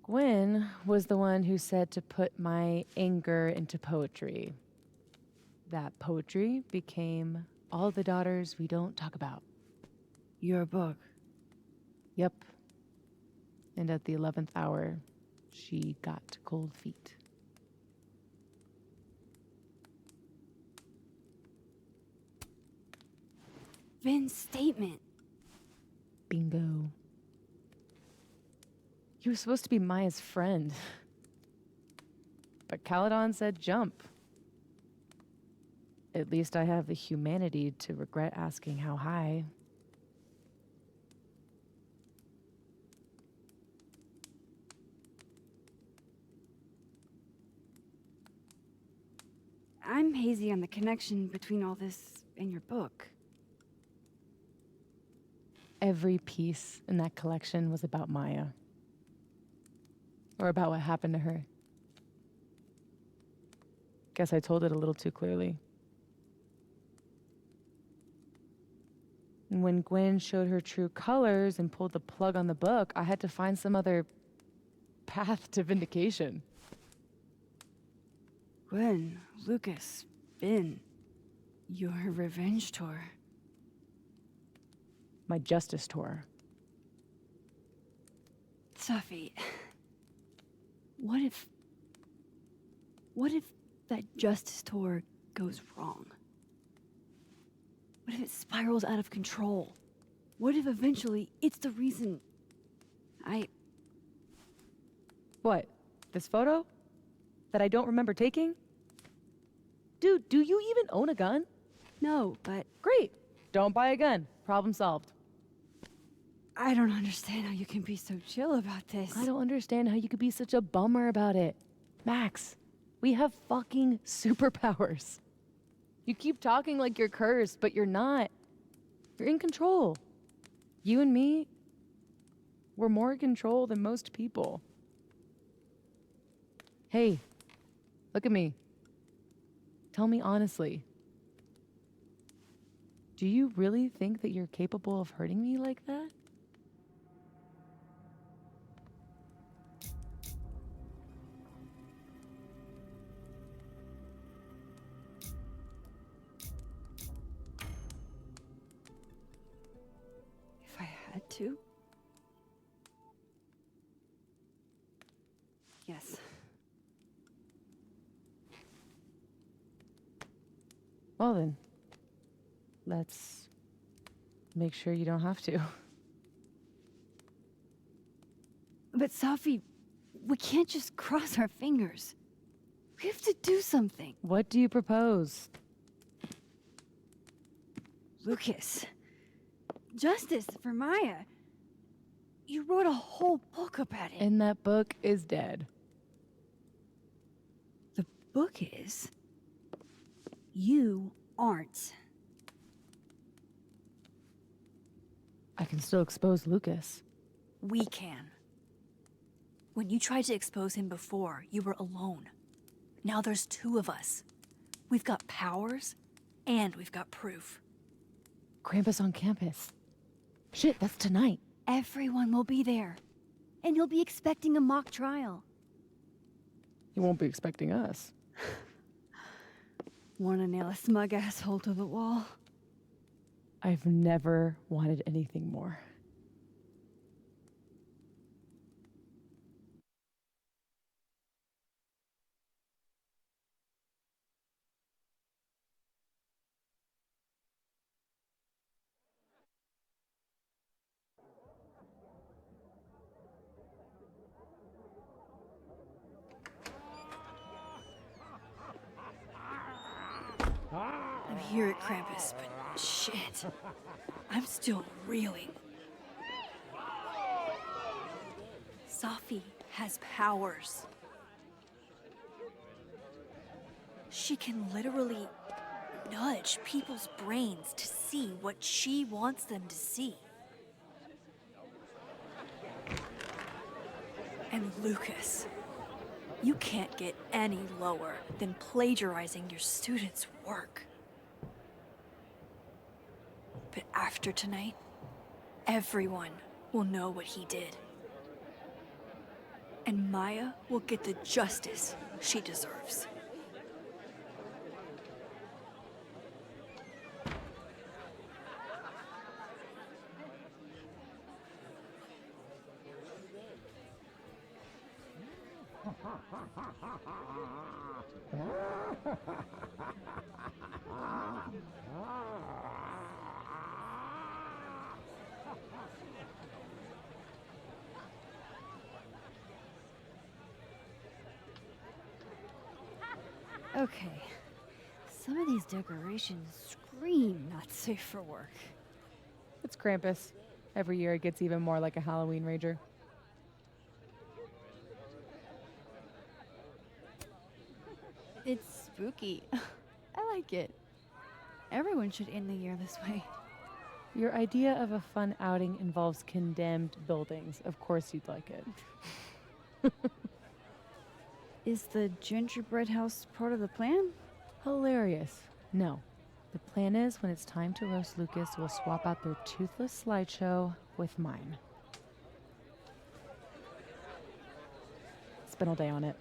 Gwen was the one who said to put my anger into poetry. That poetry became All the Daughters We Don't Talk About.
Your book?
Yep. And at the 11th hour, she got cold feet.
Vin's statement.
Bingo. He was supposed to be Maya's friend. But but Caledon said jump. At least I have the humanity to regret asking how high.
I'm hazy on the connection between all this and your book.
Every piece in that collection was about Maya. Or about what happened to her. Guess I told it a little too clearly. And when Gwen showed her true colors and pulled the plug on the book, I had to find some other path to vindication.
Gwen, Lucas, Finn, your revenge tour.
My justice tour.
Safi, what if that justice tour goes wrong? What if it spirals out of control? What if eventually it's the reason
What? This photo? That I don't remember taking? Dude, do you even own a gun?
No, but
Great. Don't buy a gun. Problem solved.
I don't understand how you can be so chill about this.
I don't understand how you could be such a bummer about it. Max, we have fucking superpowers. You keep talking like you're cursed, but you're not. You're in control. You and me, we're more in control than most people. Hey, look at me. Tell me honestly. Do you really think that you're capable of hurting me like that?
If I had to? Yes.
Well then, let's make sure you don't have to.
But Safi, we can't just cross our fingers. We have to do something.
What do you propose?
Lucas, justice for Maya. You wrote a whole book about it.
And that book is dead.
The book is... You aren't.
I can still expose Lucas.
We can. When you tried to expose him before, you were alone. Now there's two of us. We've got powers, and we've got proof.
Krampus on campus. Shit, that's tonight.
Everyone will be there. And he'll be expecting a mock trial.
He won't be expecting us.
Wanna nail a smug asshole to the wall?
I've never wanted anything more.
I'm here at Krampus, but shit. I'm still reeling. Safi has powers. She can literally nudge people's brains to see what she wants them to see. And Lucas, you can't get any lower than plagiarizing your students' work. But after tonight, everyone will know what he did. And Maya will get the justice she deserves. Okay. Some of these decorations scream not safe for work.
It's Krampus. Every year it gets even more like a Halloween rager.
It's spooky. I like it. Everyone should end the year this way.
Your idea of a fun outing involves condemned buildings. Of course you'd like it.
Is the gingerbread house part of the plan?
Hilarious. No. The plan is when it's time to roast Lucas, we'll swap out their toothless slideshow with mine. Spent all day on it.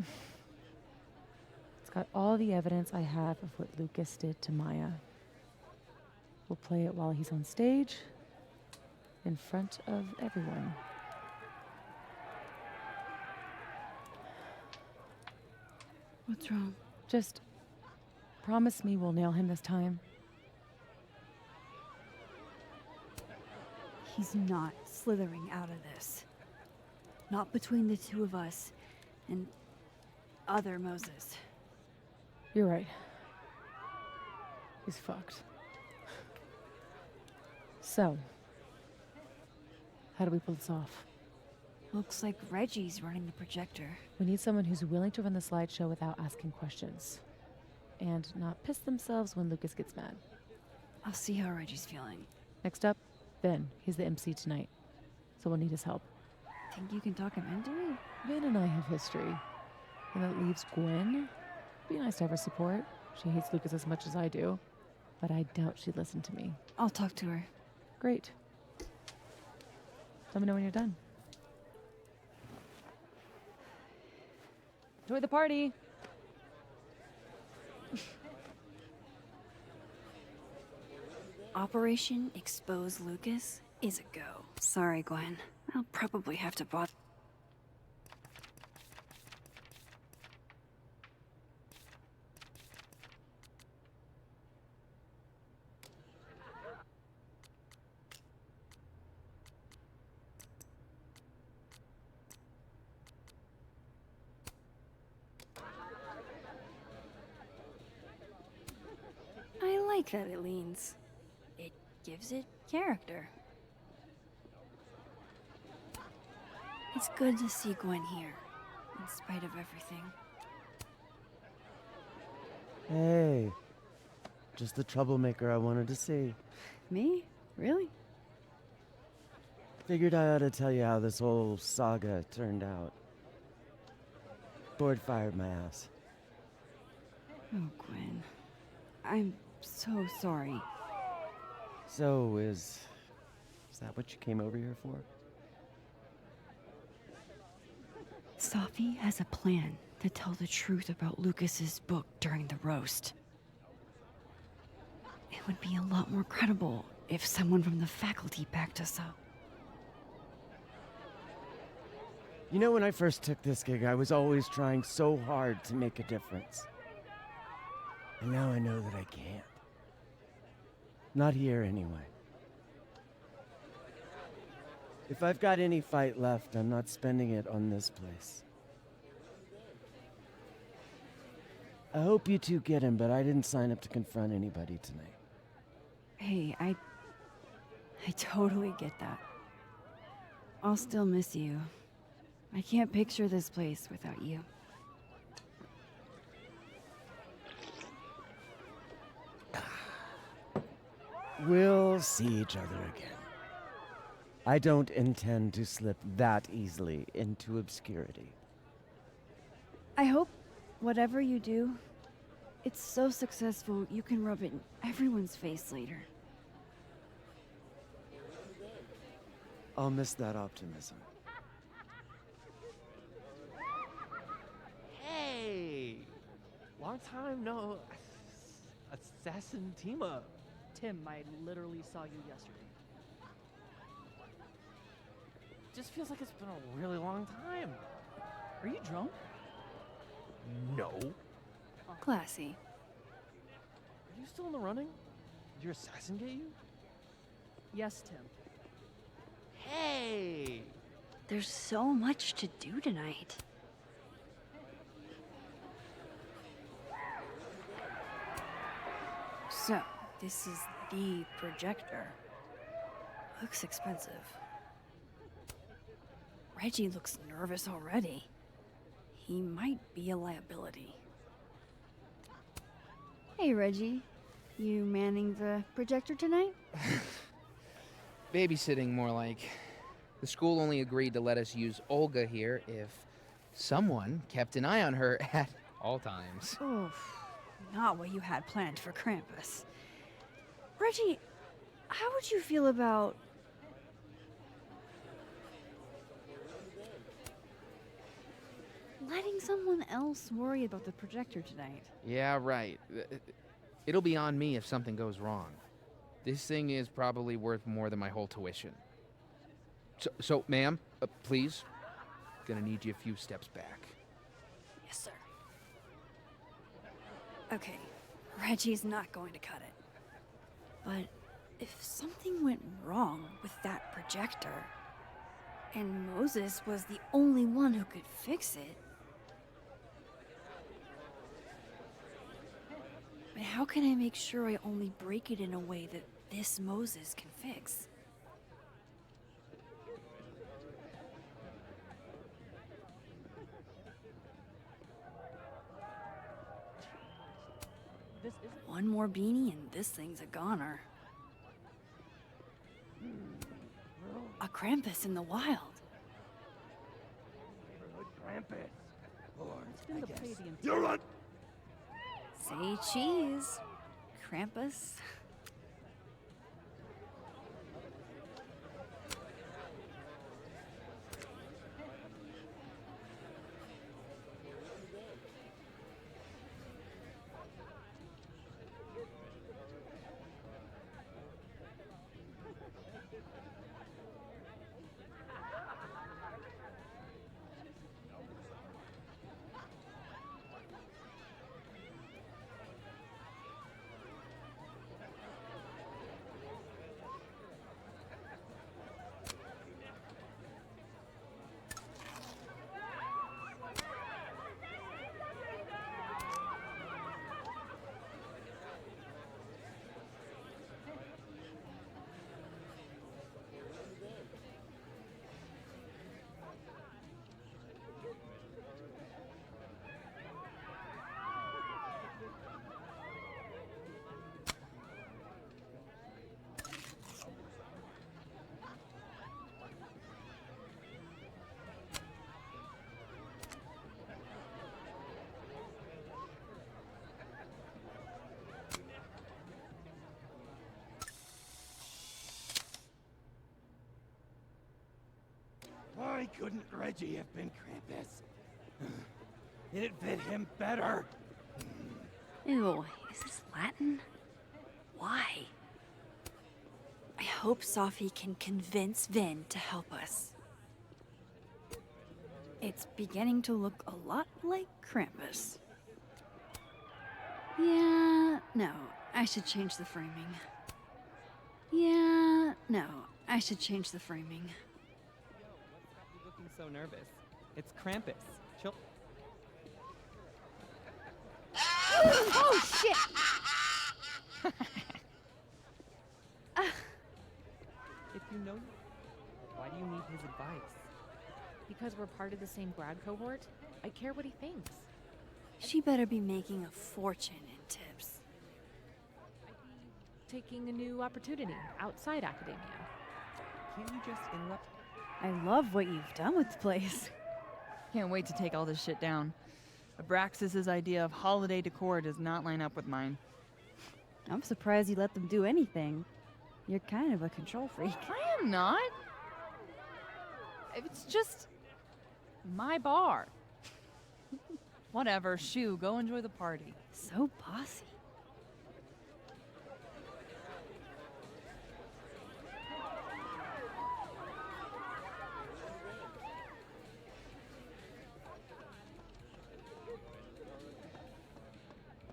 It's got all the evidence I have of what Lucas did to Maya. We'll play it while he's on stage, in front of everyone.
What's wrong?
Just promise me we'll nail him this time.
He's not slithering out of this. Not between the two of us and other Moses.
You're right. He's fucked. So, how do we pull this off?
Looks like Reggie's running the projector.
We need someone who's willing to run the slideshow without asking questions. And not piss themselves when Lucas gets mad.
I'll see how Reggie's feeling.
Next up, Ben. He's the MC tonight. So we'll need his help.
Think you can talk him into it?
Ben and I have history. And that leaves Gwen. Be nice to have her support. She hates Lucas as much as I do. But I doubt she'd listen to me.
I'll talk to her.
Great. Let me know when you're done. Enjoy the party!
Operation Expose Lucas is a go. Sorry, Gwen. I'll probably have to bother. I like that it leans. It gives it character. It's good to see Gwen here, in spite of everything.
Hey, just the troublemaker I wanted to see.
Me? Really?
Figured I ought to tell you how this whole saga turned out. Board fired my ass.
Oh, Gwen. I'm so sorry.
So, is that what you came over here for?
Safi has a plan to tell the truth about Lucas's book during the roast. It would be a lot more credible if someone from the faculty backed us up.
You know, when I first took this gig, I was always trying so hard to make a difference. And now I know that I can't. Not here, anyway. If I've got any fight left, I'm not spending it on this place. I hope you two get him, but I didn't sign up to confront anybody tonight.
Hey, I totally get that. I'll still miss you. I can't picture this place without you.
We'll see each other again. I don't intend to slip that easily into obscurity.
I hope whatever you do, it's so successful you can rub it in everyone's face later.
I'll miss that optimism.
Hey! Long time no assassin team up.
Tim, I literally saw you yesterday.
Just feels like it's been a really long time.
Are you drunk?
No.
Classy.
Are you still in the running? Did your assassin get you?
Yes, Tim.
Hey!
There's so much to do tonight. So, this is the projector. Looks expensive. Reggie looks nervous already. He might be a liability. Hey, Reggie. You manning the projector tonight?
Babysitting, more like. The school only agreed to let us use Olga here if someone kept an eye on her at all times.
Oof. Not what you had planned for Krampus. Reggie, how would you feel about... letting someone else worry about the projector tonight?
Yeah, right. It'll be on me if something goes wrong. This thing is probably worth more than my whole tuition. So ma'am, please. Gonna need you a few steps back.
Yes, sir. Okay, Reggie's not going to cut it. But if something went wrong with that projector, and Moses was the only one who could fix it, but how can I make sure I only break it in a way that this Moses can fix? One more beanie and this thing's a goner. A Krampus in the wild.
Krampus. Or,
Spin the Palladium.
you're on.
Say cheese, Krampus.
Why couldn't Reggie have been Krampus? It'd fit him better.
Ew, is this Latin? Why? I hope Sophie can convince Vin to help us. It's beginning to look a lot like Krampus. Yeah, no, I should change the framing. Yeah, no, I should change the framing.
You looking so nervous? It's Krampus. Chill.
Oh, shit!
If you know, why do you need his advice?
Because we're part of the same grad cohort, I care what he thinks.
She better be making a fortune in tips.
Taking a new opportunity outside academia.
Can't you just interrupt?
I love what you've done with the place.
Can't wait to take all this shit down. Abraxas's idea of holiday decor does not line up with mine.
I'm surprised you let them do anything. You're kind of a control freak.
I am not. It's just my bar. Whatever, shoo, go enjoy the party.
So bossy.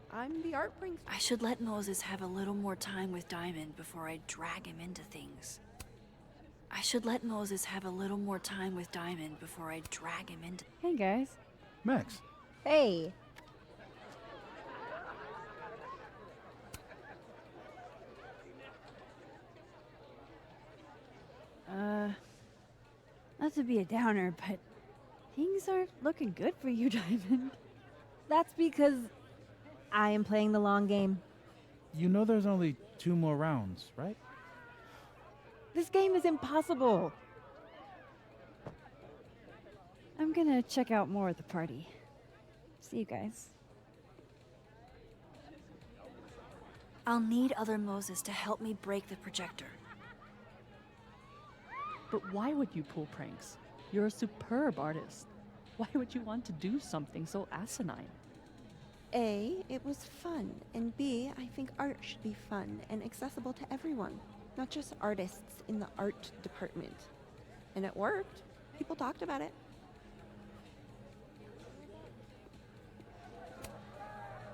I'm the art brings.
I should let Moses have a little more time with Diamond before I drag him into things. I should let Moses have a little more time with Diamond before I drag him into... Hey, guys.
Max.
Hey.
Not to be a downer, but things aren't looking good for you, Diamond.
That's because I am playing the long game.
You know there's only 2 more rounds, right?
This game is impossible.
I'm gonna check out more at the party. See you guys. I'll need other Moses to help me break the projector.
But why would you pull pranks? You're a superb artist. Why would you want to do something so asinine?
A, it was fun, and B, I think art should be fun and accessible to everyone, not just artists in the art department. And it worked. People talked about it.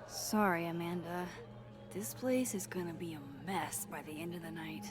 Sorry, Amanda. This place is gonna be a mess by the end of the night.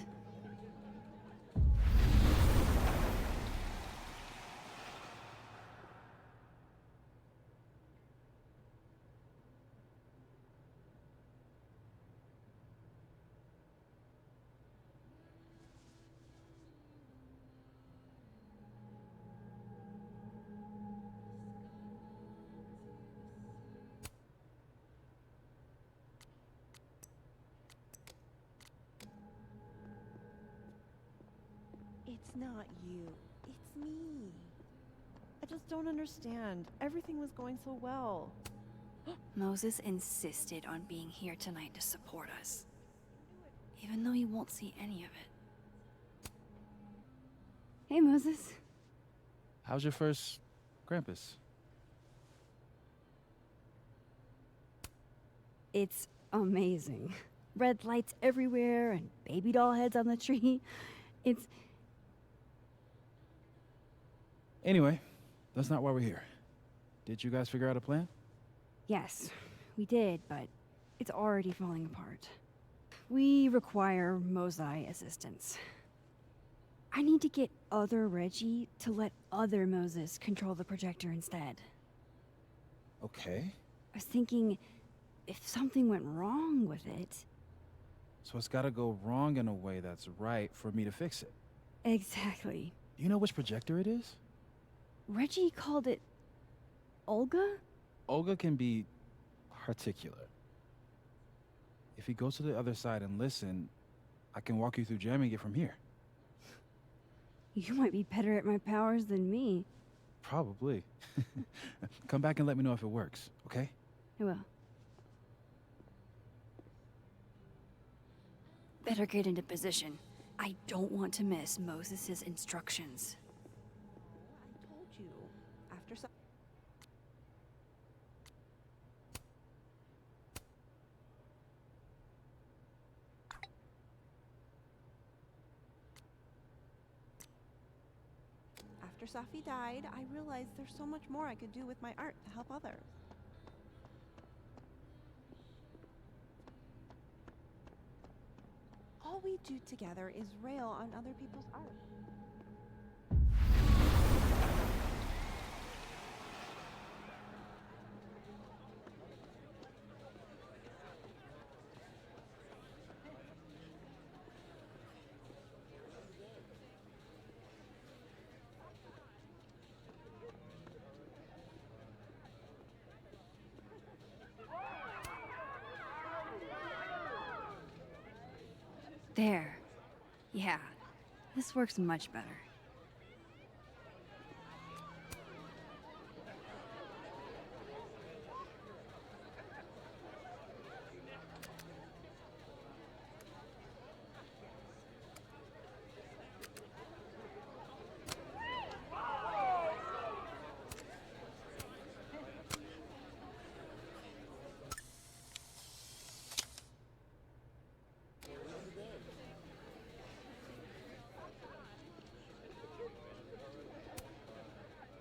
It's not you. It's me. I just don't understand. Everything was going so well.
Moses insisted on being here tonight to support us, even though he won't see any of it. Hey, Moses.
How's your first Krampus?
It's amazing. Red lights everywhere and baby doll heads on the tree. It's...
Anyway, that's not why we're here. Did you guys figure out a plan?
Yes, we did, but it's already falling apart. We require Mosai assistance. I need to get other Reggie to let other Moses control the projector instead.
Okay.
I was thinking, if something went wrong with it...
So it's gotta go wrong in a way that's right for me to fix it.
Exactly.
You know which projector it is?
Reggie called it... Olga?
Olga can be particular. If he goes to the other side and listen, I can walk you through jamming it from here.
You might be better at my powers than me.
Probably. Come back and let me know if it works, okay?
I will. Better get into position. I don't want to miss Moses' instructions.
I told you. After some... After Safi died, I realized there's so much more I could do with my art to help others. All we do together is rail on other people's art.
There. Yeah, this works much better.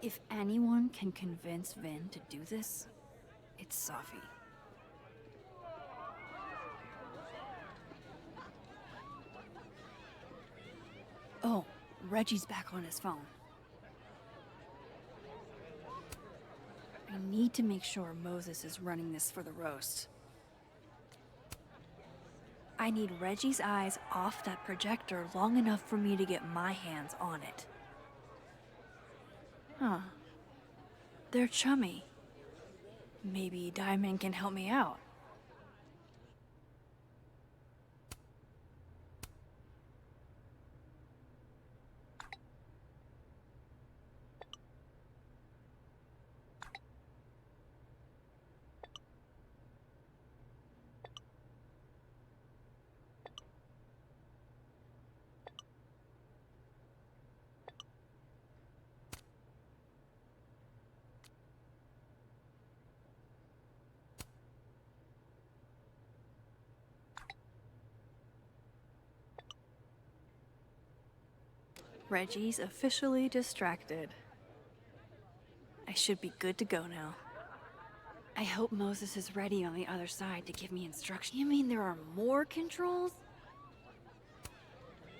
If anyone can convince Vin to do this, it's Safi. Oh, Reggie's back on his phone. I need to make sure Moses is running this for the roast. I need Reggie's eyes off that projector long enough for me to get my hands on it. Huh. They're chummy. Maybe Diamond can help me out. Reggie's officially distracted. I should be good to go now. I hope Moses is ready on the other side to give me instructions. You mean there are more controls?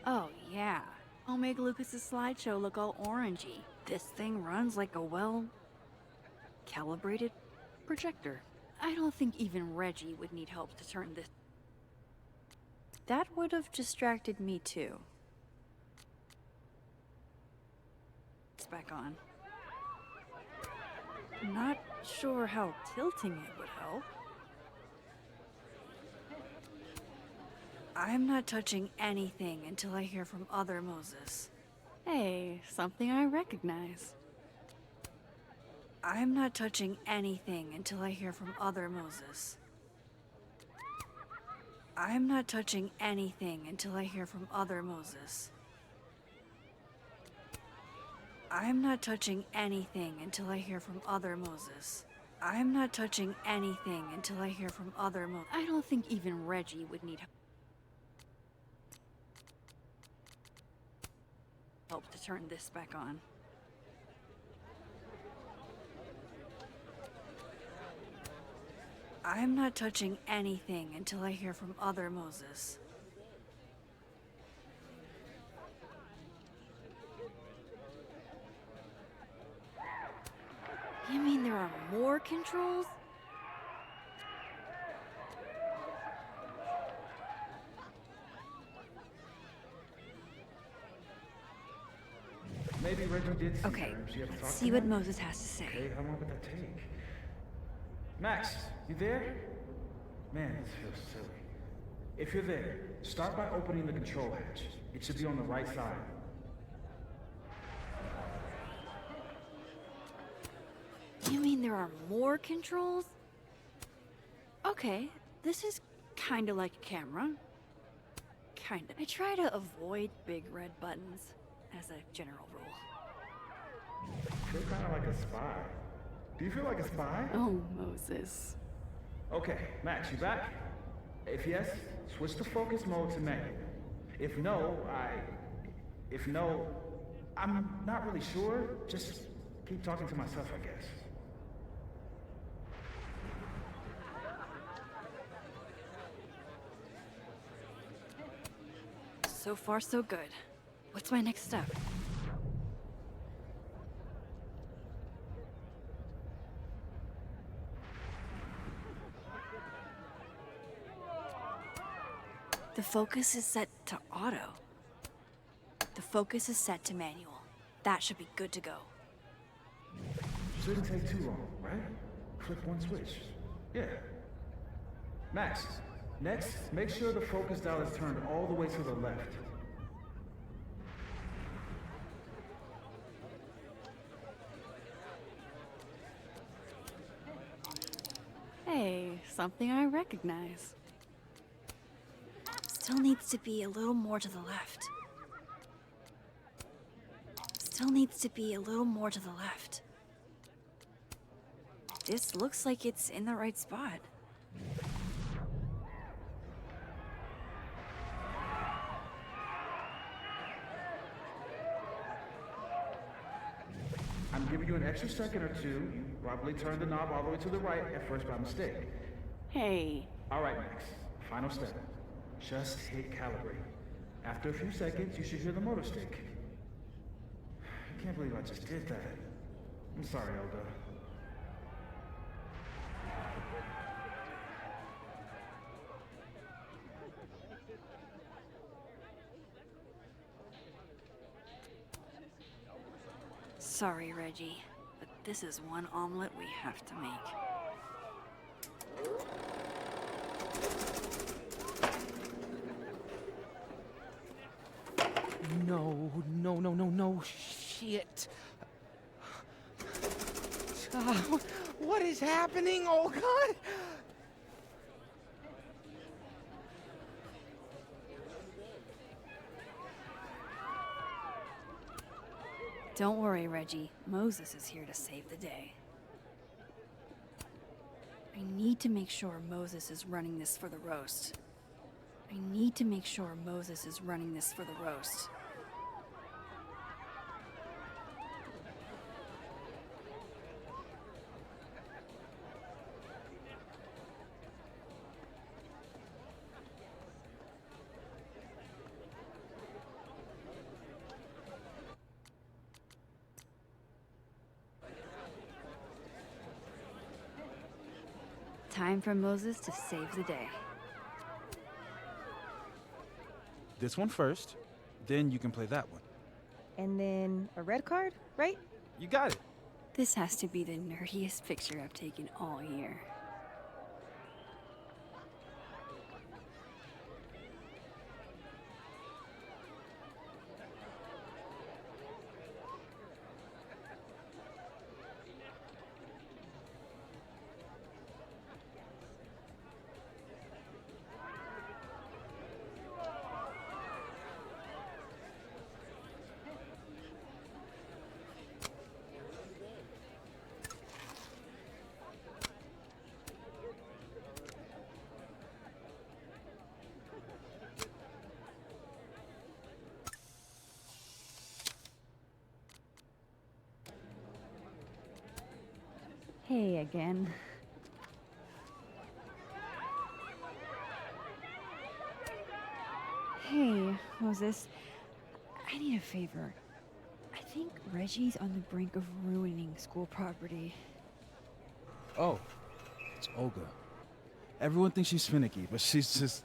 Oh yeah, I'll make Lucas's slideshow look all orangey. This thing runs like a well-calibrated projector. I don't think even Reggie would need help to turn this. That would have distracted me too. Back on. Not sure how tilting it would help. I'm not touching anything until I hear from other Moses. Hey, something I recognize. I'm not touching anything until I hear from other Moses. I'm not touching anything until I hear from other Moses. I'm not touching anything until I hear from other Moses. I'm not touching anything until I hear from other Moses. I don't think even Reggie would need help to turn this back on. I'm not touching anything until I hear from other Moses. You mean there are more controls?
Maybe Reggie did see
Okay,
her and she had to talk
let's
to
see what
him?
Moses has to say.
Okay, how long would that take? Max, you there? Man, this feels silly. If you're there, start by opening the control hatch. It should be on the right side.
You mean there are more controls? Okay, this is kinda like a camera. Kinda. I try to avoid big red buttons, as a general rule.
I feel kind of like a spy. Do you feel like a spy?
Oh, Moses.
Okay, Max, you back? If yes, switch to focus mode to manual. If no, I'm not really sure. Just keep talking to myself, I guess.
So far, so good. What's my next step? The focus is set to auto. The focus is set to manual. That should be good to go.
Shouldn't take too long, right? Flip one switch. Yeah. Max, next, make sure the focus dial is turned all the way to the left.
Hey, something I recognize. Still needs to be a little more to the left. Still needs to be a little more to the left. This looks like it's in the right spot.
I'm giving you an extra second or two. You probably turned the knob all the way to the right at first by mistake.
Hey.
All right, Max. Final step. Just hit calibrate. After a few seconds, you should hear the motor stick. I can't believe I just did that. I'm sorry, Elda.
Sorry, Reggie, but this is one omelet we have to make.
No, shit. What is happening? Oh, God.
Don't worry, Reggie. Moses is here to save the day. I need to make sure Moses is running this for the roast. I need to make sure Moses is running this for the roast. Time for Moses to save the day.
This one first, then you can play that one.
And then a red card, right?
You got it.
This has to be the nerdiest picture I've taken all year. Hey again. Hey, Moses. I need a favor. I think Reggie's on the brink of ruining school property.
Oh, it's Olga. Everyone thinks she's finicky, but she's just...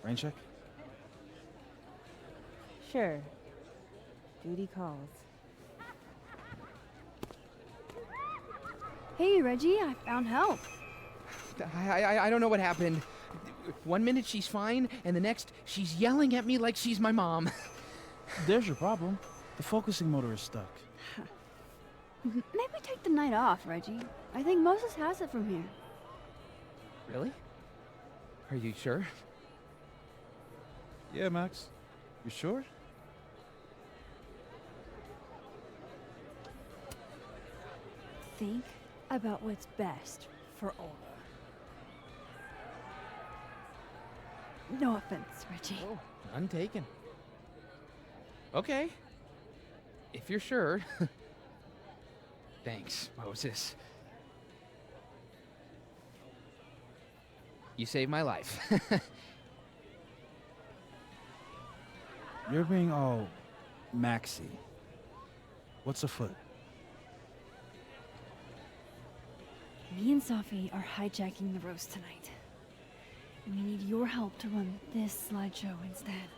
Rain check?
Sure. Duty calls.
Hey, Reggie, I found help.
I don't know what happened. 1 minute she's fine, and the next she's yelling at me like she's my mom.
There's your problem. The focusing motor is stuck.
Maybe take the night off, Reggie. I think Moses has it from here.
Really? Are you sure?
Yeah, Max. You sure?
Think about what's best for Olga. No offense, Reggie.
Oh, none taken. Okay. If you're sure. Thanks, Moses. You saved my life.
You're being all Maxy. What's afoot?
Me and Sophie are hijacking the roast tonight. And we need your help to run this slideshow instead.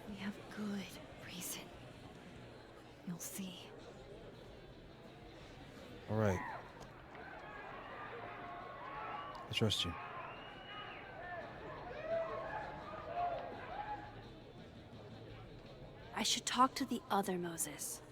We have good reason. You'll see.
All right. I trust you.
I should talk to the other Moses.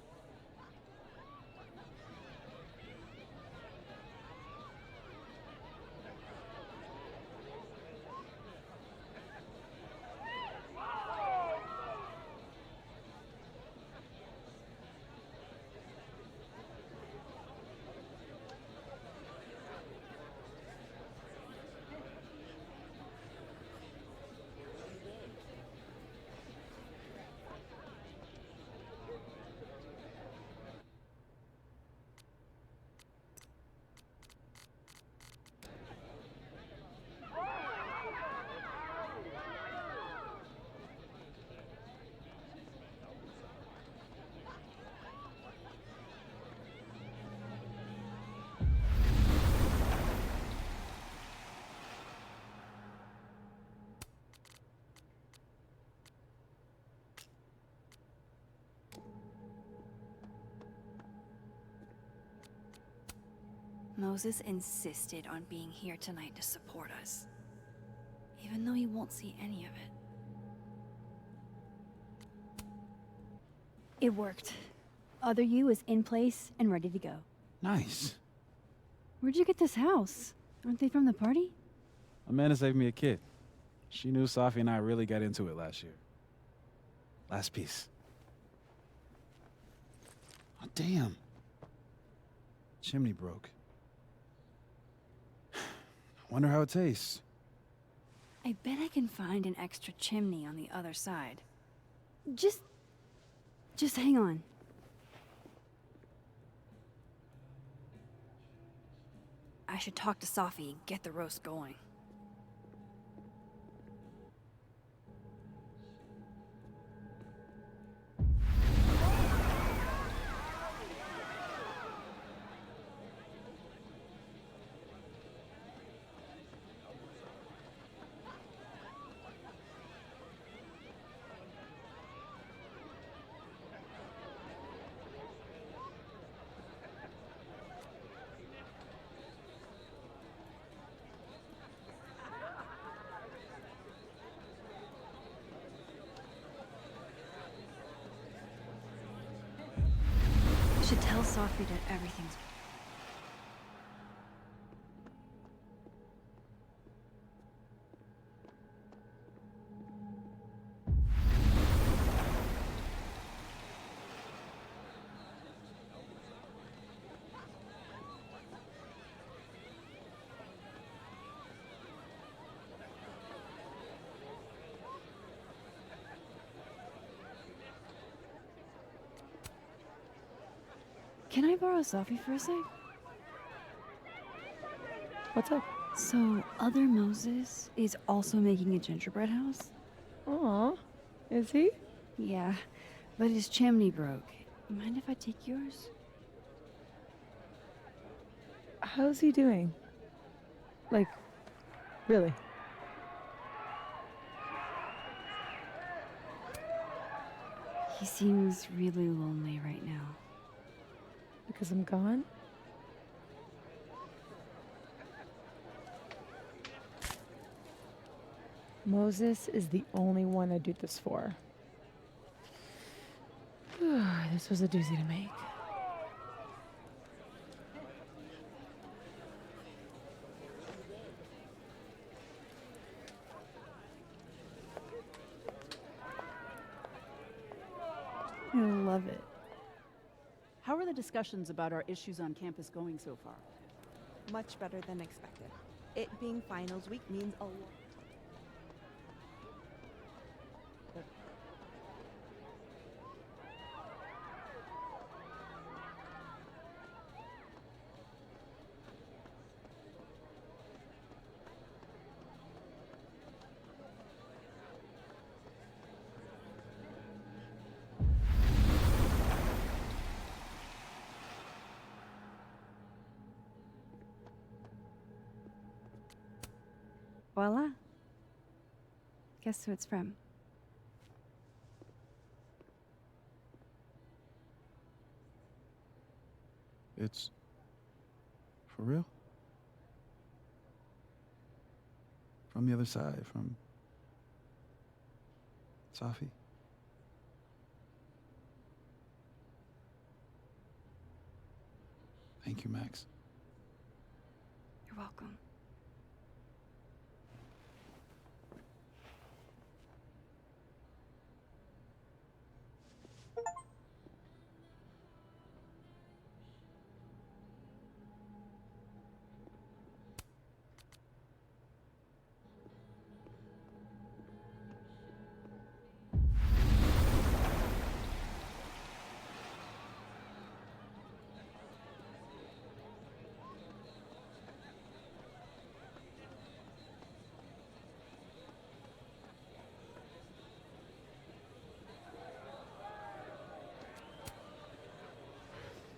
Moses insisted on being here tonight to support us, even though he won't see any of it. It worked. Other you is in place and ready to go.
Nice.
Where'd you get this house? Aren't they from the party?
Amanda saved me a kid. She knew Safi and I really got into it last year. Last piece. Oh, damn. Chimney broke. Wonder how it tastes.
I bet I can find an extra chimney on the other side. Just hang on. I should talk to Safi and get the roast going. I should tell Safi that everything's... Can I borrow Safi for a sec?
What's up?
So, other Moses is also making a gingerbread house?
Aw, is he?
Yeah, but his chimney broke. Mind if I take yours?
How's he doing? Like, really?
He seems really lonely right now.
Because I'm gone? Moses is the only one I do this for. This was a doozy to make.
I love it.
How are the discussions about our issues on campus going so far?
Much better than expected. It being finals week means a lot.
Voila. Guess who it's from?
It's... for real? From the other side, from... Safi? Thank you, Max.
You're welcome.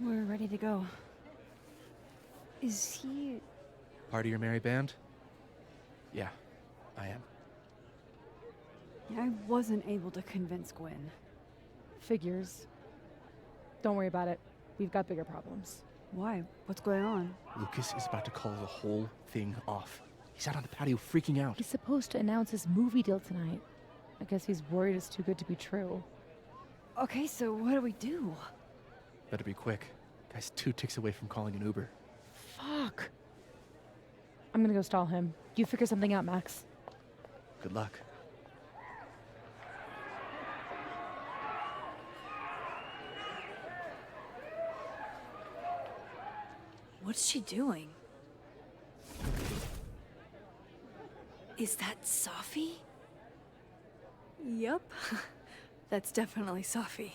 We're ready to go. Is he...
Part of your merry band? Yeah, I am.
I wasn't able to convince Gwen.
Figures. Don't worry about it. We've got bigger problems.
Why? What's going on?
Lucas is about to call the whole thing off. He's out on the patio freaking out.
He's supposed to announce his movie deal tonight. I guess he's worried it's too good to be true.
Okay, so what do we do?
Better be quick. Guy's 2 ticks away from calling an Uber.
Fuck. I'm gonna go stall him. You figure something out, Max.
Good luck.
What's she doing? Is that Safi? Yup. That's definitely Safi.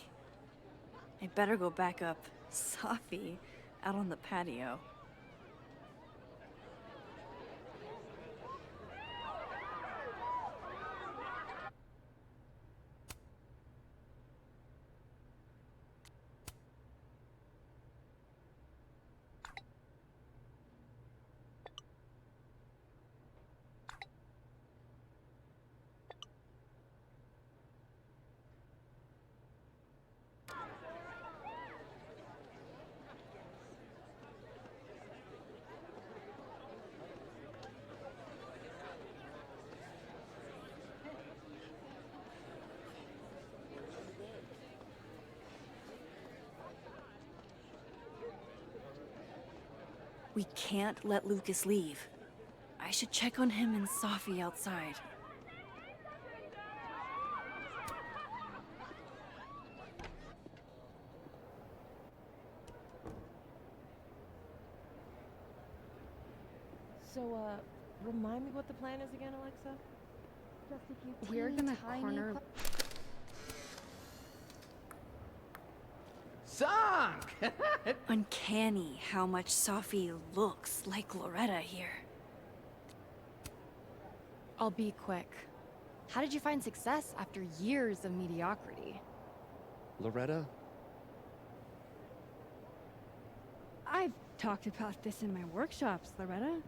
I better go back up. Safi out on the patio. We can't let Lucas leave. I should check on him and Safi outside.
So, remind me what the plan is again, Alexa? Just a few
We're gonna
tiny
corner.
Sunk!
Uncanny how much Safi looks like Loretta here.
I'll be quick. How did you find success after years of mediocrity?
Loretta?
I've talked about this in my workshops, Loretta.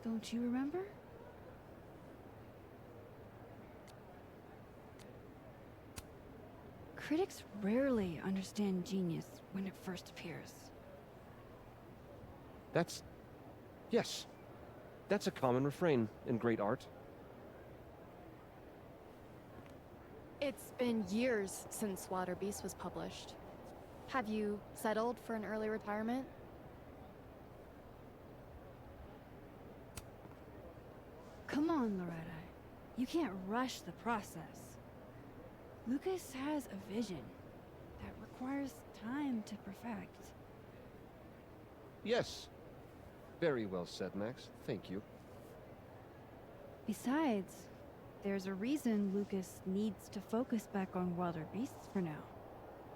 Don't you remember? Critics rarely understand genius when it first appears.
Yes. That's a common refrain in great art.
It's been years since Water Beast was published. Have you settled for an early retirement?
Come on, Loretta. You can't rush the process. Lucas has a vision that requires time to perfect.
Yes. Very well said, Max. Thank you.
Besides, there's a reason Lucas needs to focus back on Wilder Beasts for now.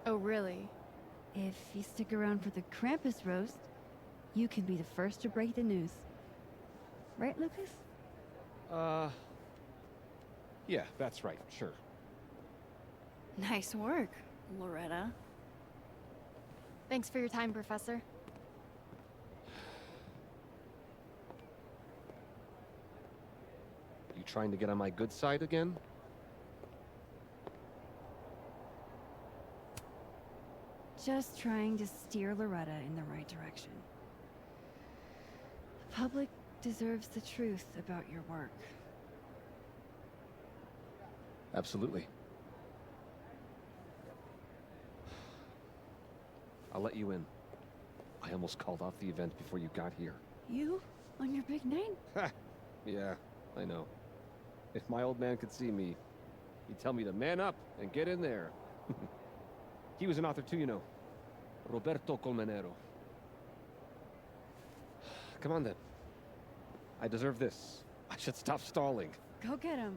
Oh, really?
If you stick around for the Krampus roast, you can be the first to break the news. Right, Lucas?
Yeah, that's right, sure.
Nice work, Loretta.
Thanks for your time, Professor.
You trying to get on my good side again?
Just trying to steer Loretta in the right direction. The public deserves the truth about your work.
Absolutely. I'll let you in. I almost called off the event before you got here.
You? On your big night?
Yeah, I know. If my old man could see me, he'd tell me to man up and get in there. He was an author too, you know. Roberto Colmenero. Come on then. I deserve this. I should stop stalling.
Go get him.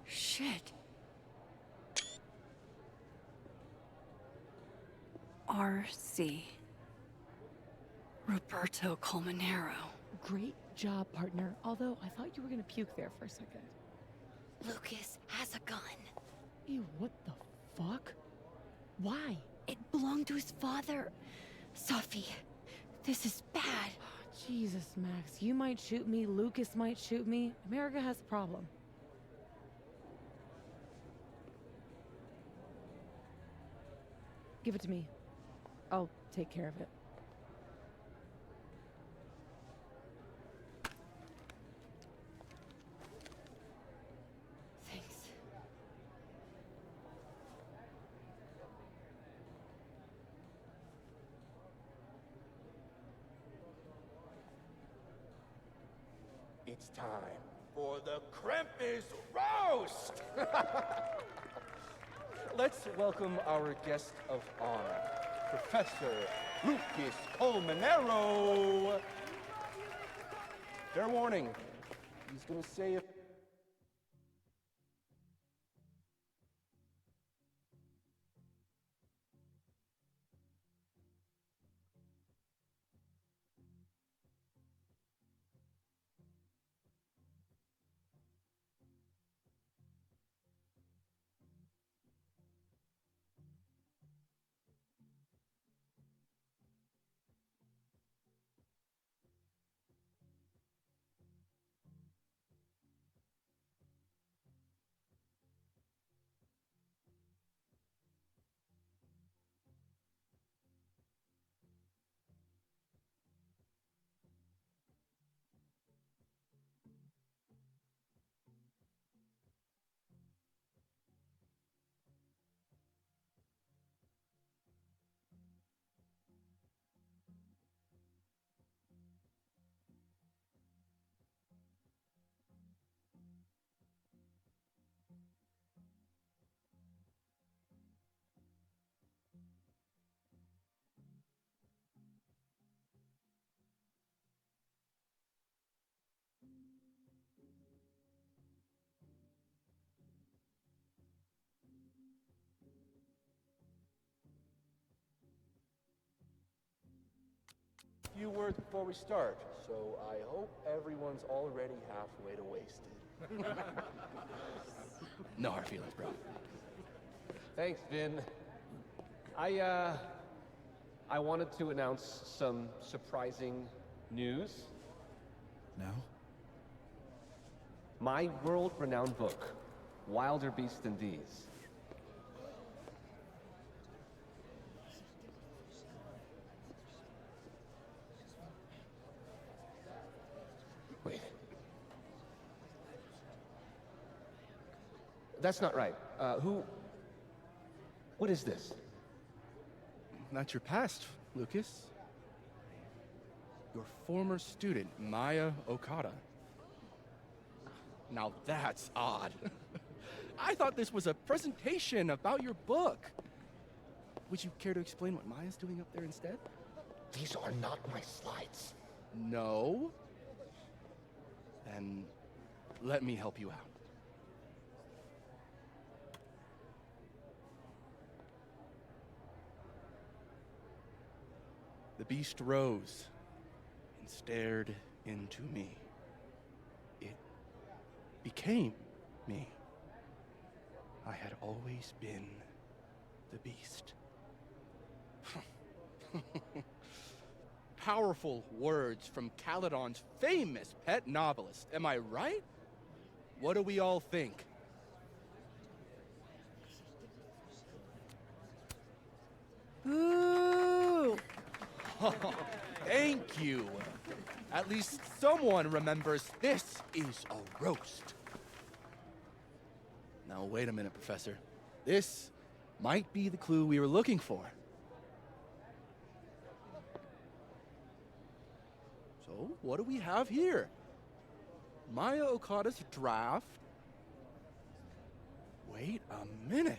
Shit. RC. Roberto Colmenero.
Great job, partner. Although I thought you were gonna puke there for a second.
Lucas has a gun.
Ew, what the fuck? Why?
It belonged to his father. Sophie, this is bad.
Jesus, Max. You might shoot me, Lucas might shoot me. America has a problem. Give it to me. I'll take care of it.
Thanks.
It's time for the Krampus roast! Let's welcome our guest of honor, Professor Lucas Colmenero. Fair warning, he's gonna say a few words before we start, so I hope everyone's already halfway to wasted.
No hard feelings, bro.
Thanks, Vin. I wanted to announce some surprising news.
No?
My world-renowned book, Wilder Beast Than These. Wait. That's not right. What is this?
That's your past, Lucas. Your former student, Maya Okada. Now that's odd. I thought this was a presentation about your book. Would you care to explain what Maya's doing up there instead?
These are not my slides.
No? Then let me help you out. The beast rose and stared into me. It became me. I had always been the beast. Powerful words from Caledon's famous pet novelist. Am I right? What do we all think?
Boo!
Thank you. At least someone remembers this is a roast. Now, wait a minute, Professor. This might be the clue we were looking for. So, what do we have here? Maya Okada's draft. Wait a minute.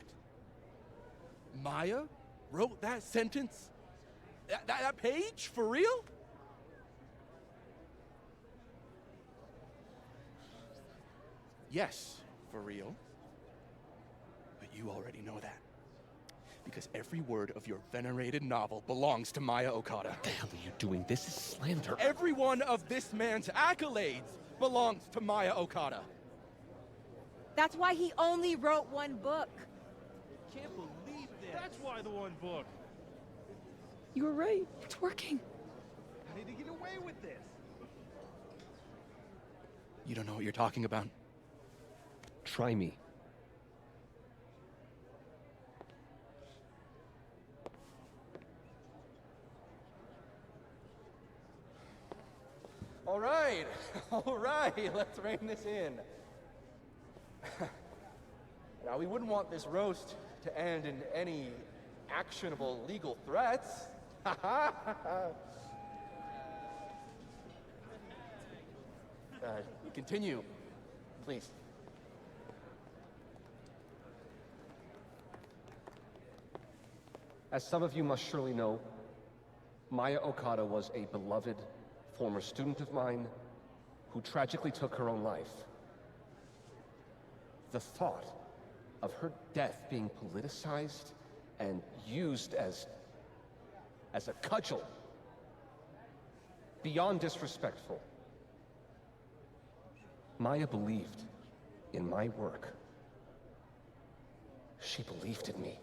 Maya wrote that sentence? That page? For real? Yes, for real. But you already know that. because every word of your venerated novel belongs to Maya Okada.
What the hell are you doing? This is slander.
Every one of this man's accolades belongs to Maya Okada.
That's why he only wrote one book.
Can't believe this. That's why the one book.
You were right. It's working.
How did he get away with this?
You don't know what you're talking about.
Try me.
All right, let's rein this in. Now, we wouldn't want this roast to end in any actionable legal threats. Continue, please.
As some of you must surely know, Maya Okada was a beloved former student of mine who tragically took her own life. The thought of her death being politicized and used as a cudgel, beyond disrespectful. Maya believed in my work. She believed in me.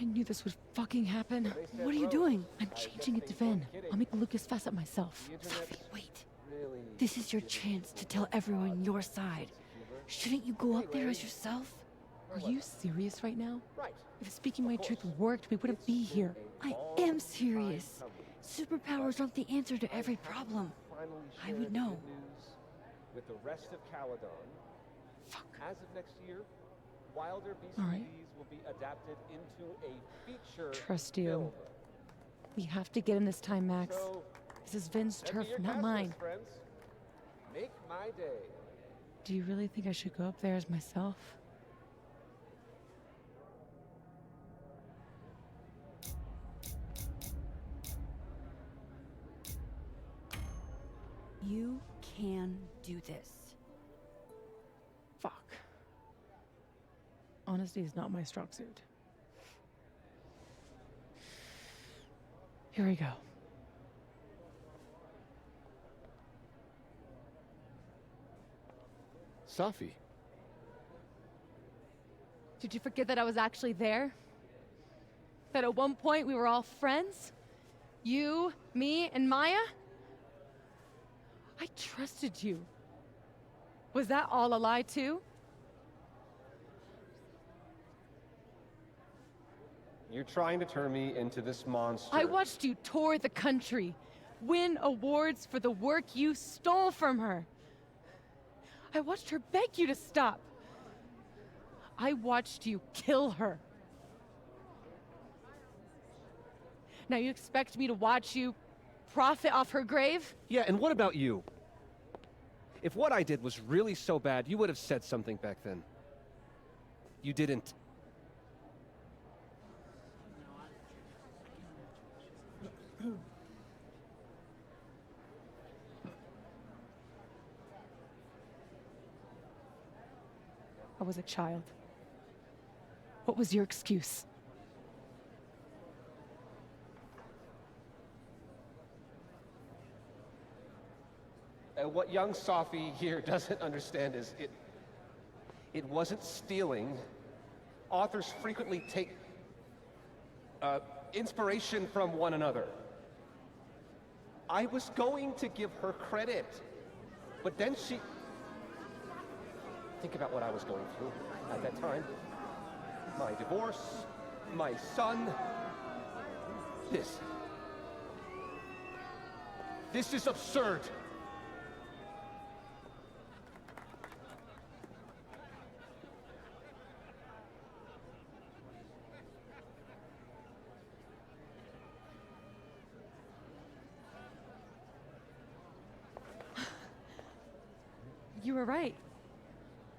I knew this would fucking happen.
What are you doing?
I'm changing it to Vin. I'll make Lucas fast at myself.
Sophie, wait. This is your chance to tell everyone your side. Shouldn't you go up there as yourself?
Are you serious right now? If speaking my truth worked, we wouldn't be here.
I am serious. Superpowers aren't the answer to every problem. I would know.
With the rest of Caledon.
Fuck.
As of next year, Wilder
All right.
BCDs will be adapted into a feature
Trust you.
film.
We have to get him this time, Max.
So,
This is Vin's
send me
turf,
your
not
cast
mine.
list, friends. Make my day.
Do you really think I should go up there as myself?
You can do this.
Fuck. Honesty is not my strong suit. Here we go.
Safi.
Did you forget that I was actually there? That at one point we were all friends? You, me, and Maya? I trusted you. Was that all a lie too?
You're trying to turn me into this monster.
I watched you tour the country, win awards for the work you stole from her. I watched her beg you to stop. I watched you kill her. Now you expect me to watch you profit off her grave?
Yeah, and what about you? If what I did was really so bad, you would have said something back then. You didn't.
I was a child. What was your excuse?
What young Safi here doesn't understand is it wasn't stealing. Authors frequently take inspiration from one another. I was going to give her credit, but then she... Think about what I was going through at that time. My divorce, my son. This is absurd.
You were right.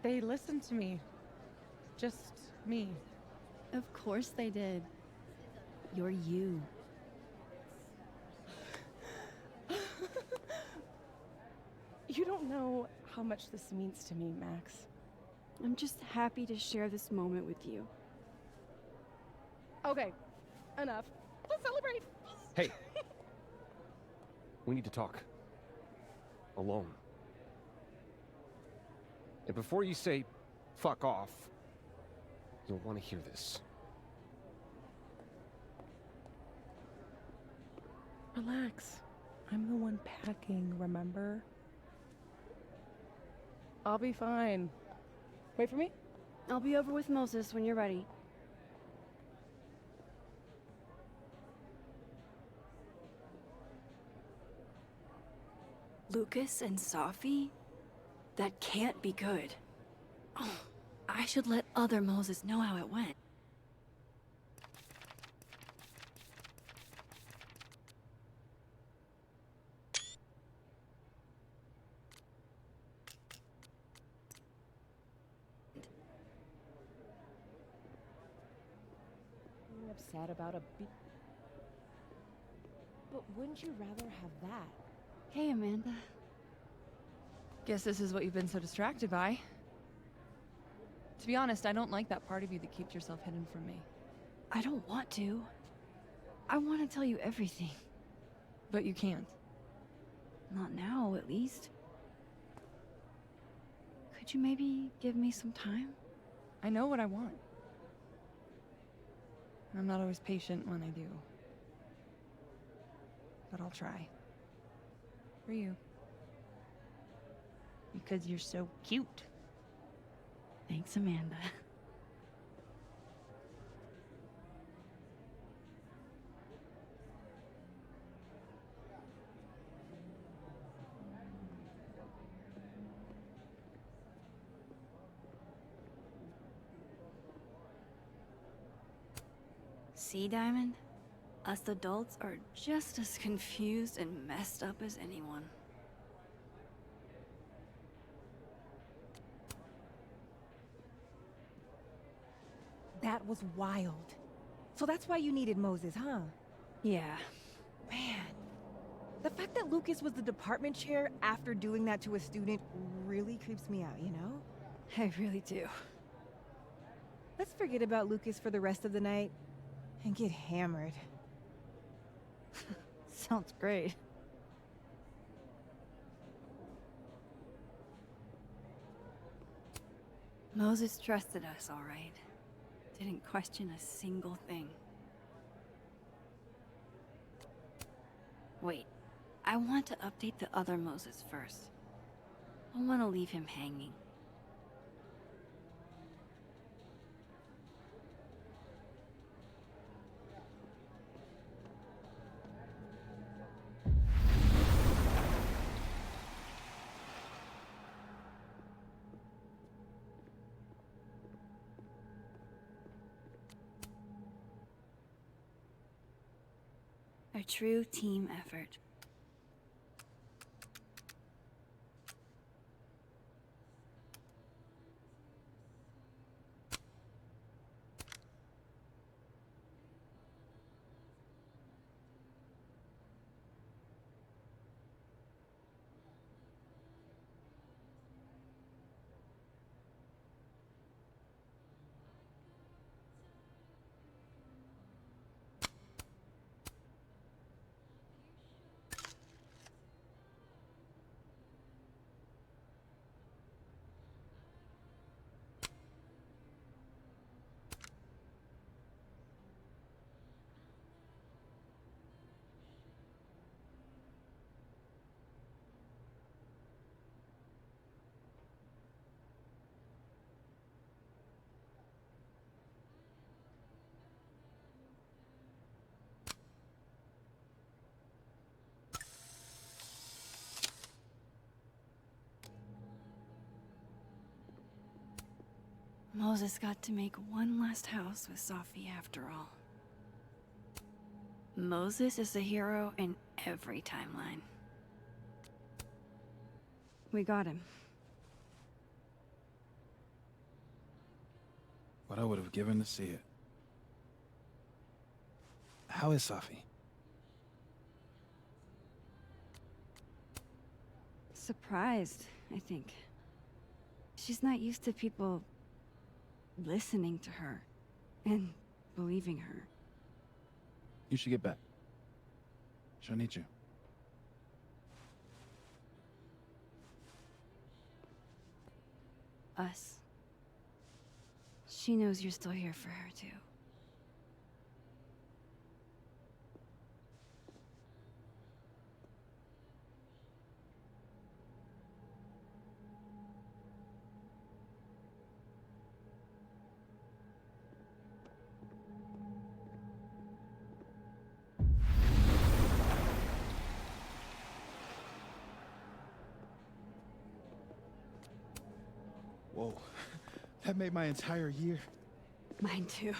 They listened to me. Just me.
Of course they did. You're you.
You don't know how much this means to me, Max.
I'm just happy to share this moment with you.
Okay, enough. Let's celebrate.
Hey! We need to talk. Alone. And before you say, fuck off, you'll want to hear this.
Relax. I'm the one packing, remember?
I'll be fine. Wait for me?
I'll be over with Moses when you're ready. Lucas and Safi? That can't be good. Oh, I should let other Moses know how it went.
Being upset about a But wouldn't you rather have that?
Hey, Amanda.
Guess this is what you've been so distracted by. To be honest, I don't like that part of you that keeps yourself hidden from me.
I don't want to. I want to tell you everything.
But you can't.
Not now, at least. Could you maybe give me some time?
I know what I want. I'm not always patient when I do. But I'll try. For you. Because you're so cute.
Thanks, Amanda. See, Diamond? Us adults are just as confused and messed up as anyone.
That was wild. So that's why you needed Moses, huh?
Yeah.
Man, the fact that Lucas was the department chair after doing that to a student really creeps me out, you know?
I really do.
Let's forget about Lucas for the rest of the night and get hammered.
Sounds great. Moses trusted us, all right. Didn't question a single thing. Wait, I want to update the other Moses first. I don't want to leave him hanging. A true team effort. Moses got to make one last house with Safi after all. Moses is the hero in every timeline. We got him.
What I would have given to see it. How is Safi?
Surprised, I think. She's not used to people listening to her and believing her.
You should get back. She'll need you.
Us. She knows you're still here for her, too.
Whoa, that made my entire year.
Mine too.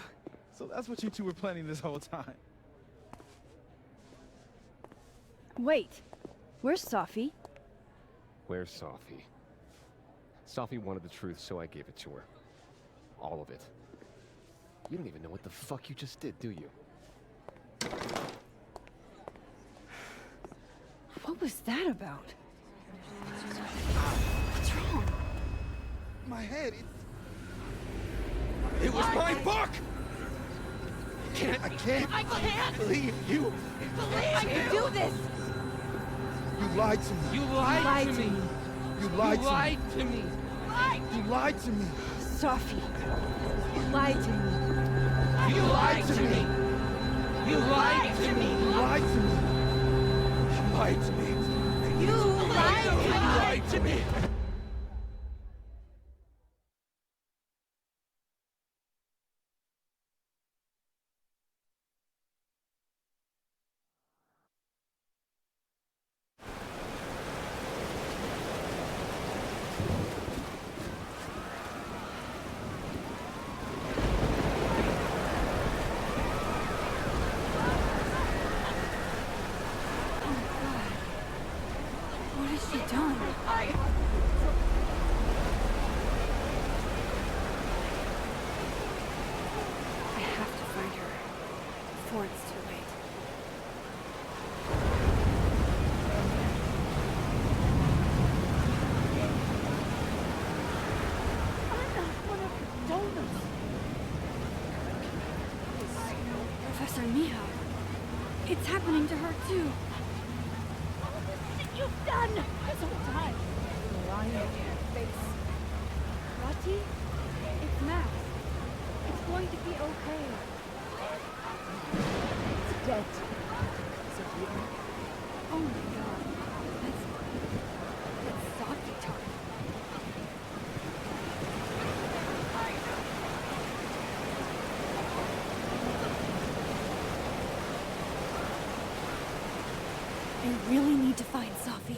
So that's what you two were planning this whole time.
Wait, where's Safi?
Where's Safi? Safi wanted the truth, so I gave it to her. All of it. You don't even know what the fuck you just did, do you?
What was that about? What's wrong?
My head, it was my book! I can't believe you.
I can do this!
You lied to me.
You lied to me.
You lied
You lied to me.
You lied to me.
Safi.
You lied to me.
You lied to me.
You lied to me.
You lied to me. You lied to me.
You lied to me.
What has she done? I have to find her before it's too late. Professor Mija. It's happening to her too.
You've done this whole time. Lying in your face.
Rati? It's Max. It's going to be okay.
It's dead. So you.
Oh my god. That's Safi talking. I really need to find Safi.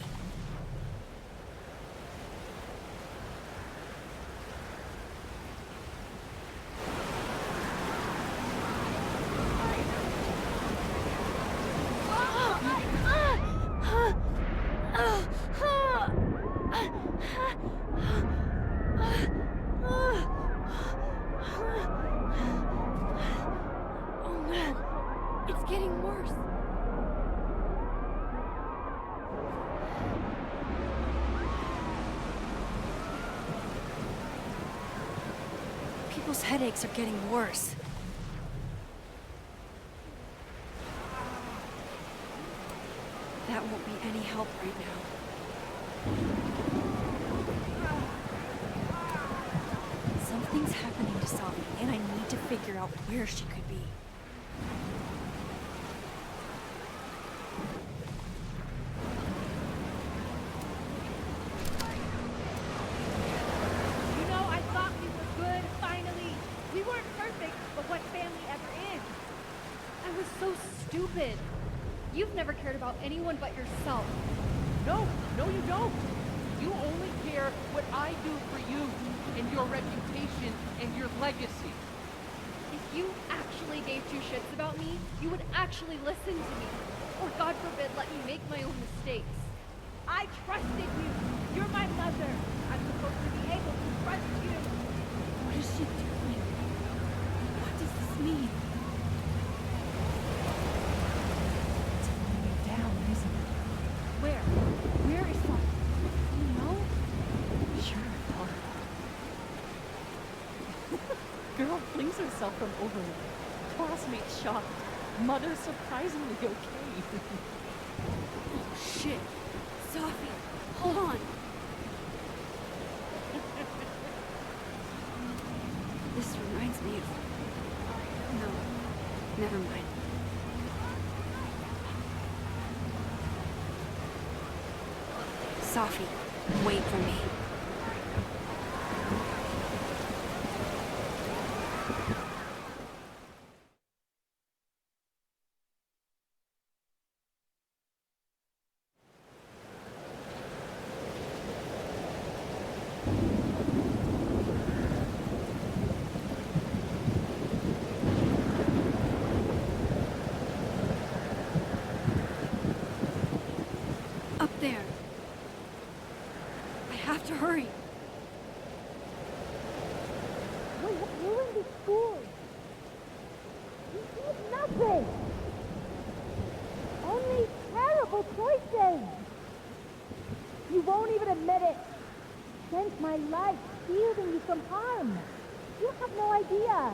Oh no, it's getting worse. People's headaches are getting worse. That won't be any help right now. Something's happening to Safi, and I need to figure out where she could be.
You know, I thought we were good, finally. We weren't perfect, but what family ever is?
I was so stupid. You've never cared about anyone but yourself.
No, you don't. You only care what I do for you and your reputation and your legacy.
If you actually gave two shits about me, you would actually listen to me. Or God forbid, let me make my own mistakes.
I trusted you. You're my mother. I'm supposed to be able to trust you.
What is she doing? What does this mean?
It's slowing me down, isn't it?
Where? Where is Safi? Do you know?
Sure, I thought about it.
flings herself from overload. Classmates shocked. Mother surprisingly okay.
Oh, shit. Sophie, hold on. This reminds me of... No, never mind. Sophie, wait for me. Up there. I have to hurry.
We have ruined the school. You did nothing. Only terrible choices. You won't even admit it. Spent my life shielding you from harm. You have no idea.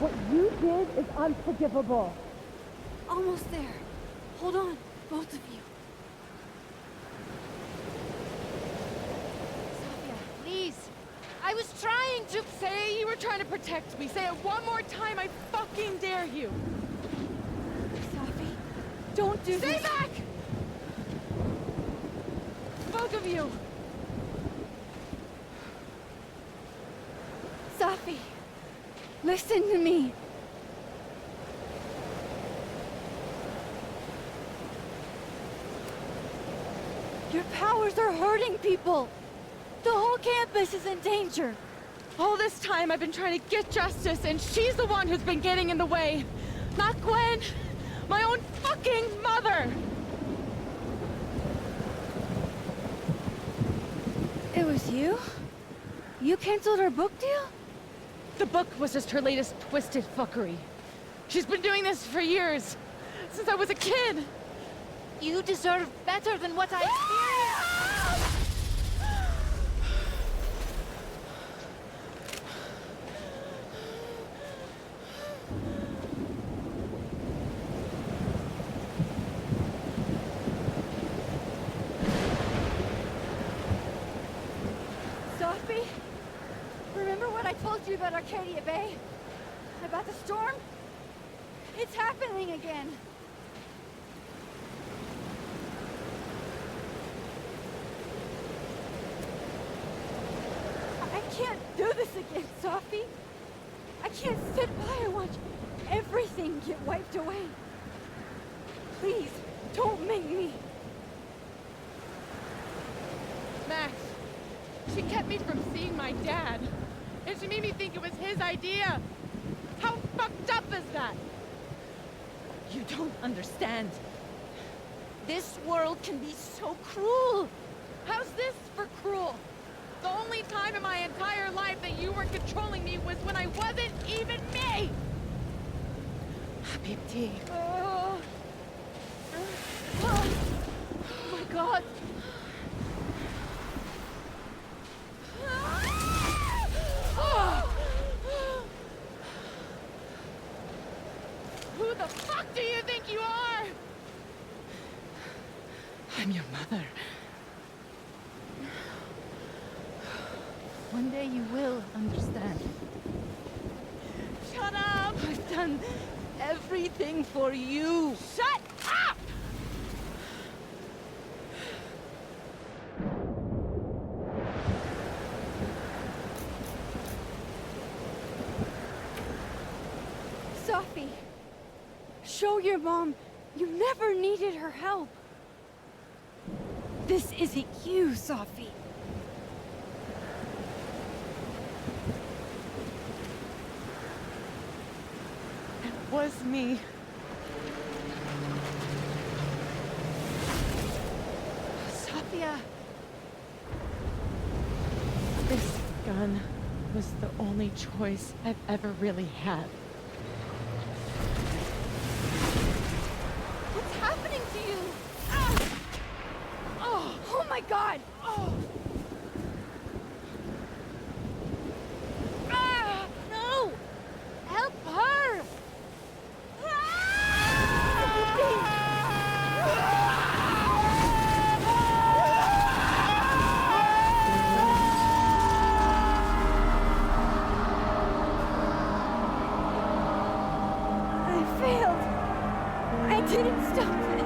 What you did is unforgivable.
Almost there. Hold on, both of you.
Please. I was trying to say you were trying to protect me. Say it one more time, I fucking dare you.
Sophie, don't do
Stay
this.
back! Both of you.
Sophie, listen to me. Your powers are hurting people. The whole campus is in danger.
All this time I've been trying to get justice, and she's the one who's been getting in the way. Not Gwen. My own fucking mother.
It was you? You canceled our book deal?
The book was just her latest twisted fuckery. She's been doing this for years. Since I was a kid.
You deserve better than what I experienced. Sophie, remember what I told you about Arcadia Bay? About the storm? It's happening again. I can't do this again, Sophie. I can't sit by and watch everything get wiped away. Please, don't make me.
Max, she kept me from seeing my dad. And she made me think it was his idea. How fucked up is that?
You don't understand. This world can be so cruel.
How's this for cruel? The only time in my entire life that you were controlling me was when I wasn't even me!
Habibti.
Oh my god! Who the fuck do you think you are?
I'm your mother. One day you will understand.
Shut up!
I've done everything for you.
Shut up!
Sophie, show your mom you never needed her help. This isn't you, Sophie.
It was me.
Sophia!
This gun was the only choice I've ever really had.
What's happening to you? Ah! Oh my god! Ah! No!
couldn't stop this.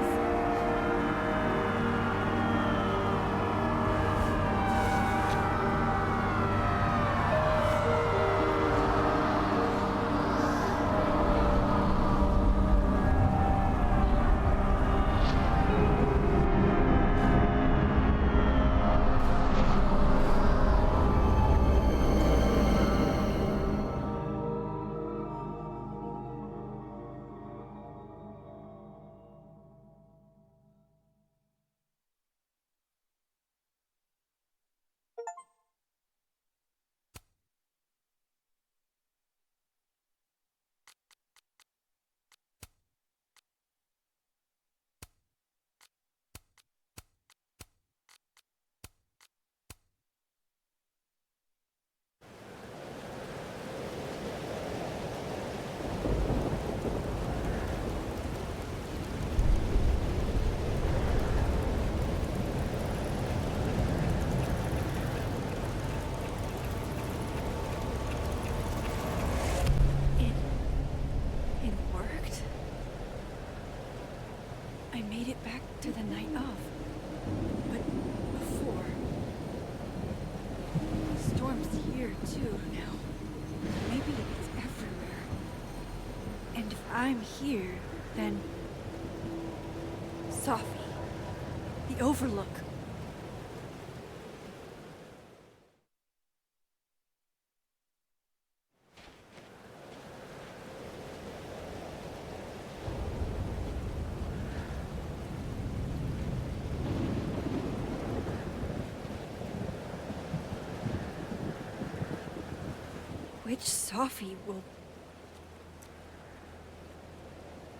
It worked. I made it back to the night of. But before... Storm's here too now. Maybe it's everywhere. And if I'm here, then... Safi. The Overlook. Which Safi will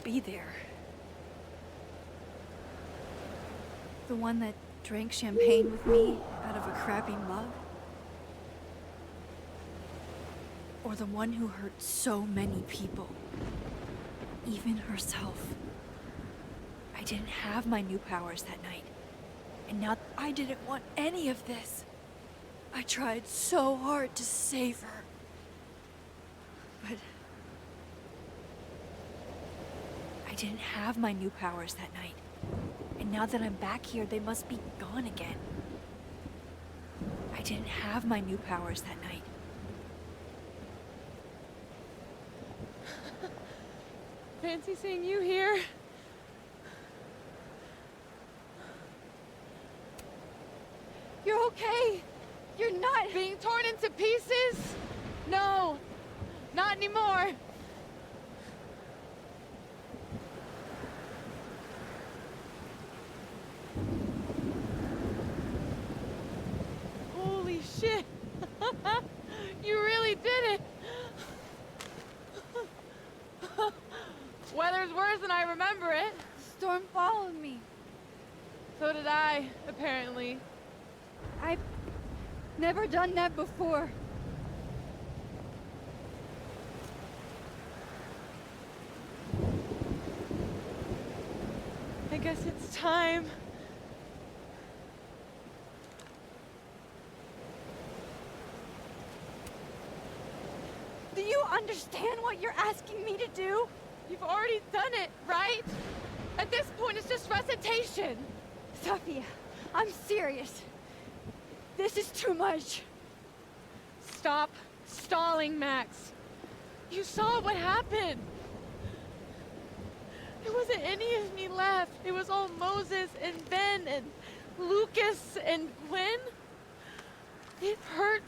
be there? The one that drank champagne with me out of a crappy mug? Or the one who hurt so many people? Even herself. I didn't have my new powers that night. And now I didn't want any of this. I tried so hard to save her. But I didn't have my new powers that night. And now that I'm back here, they must be gone again. I didn't have my new powers that night.
Fancy seeing you here.
You're okay. You're not
being torn into pieces? No, not anymore. Holy shit. You really did it. Weather's worse than I remember it.
Storm followed me.
So did I, apparently.
I've never done that before.
I guess it's time.
Do you understand what you're asking me to do?
You've already done it, right? At this point, it's just recitation.
Sophia, I'm serious. This is too much.
Stop stalling, Max. You saw what happened. There wasn't any of me left. It was all Moses and Ben and Lucas and Gwen. It hurt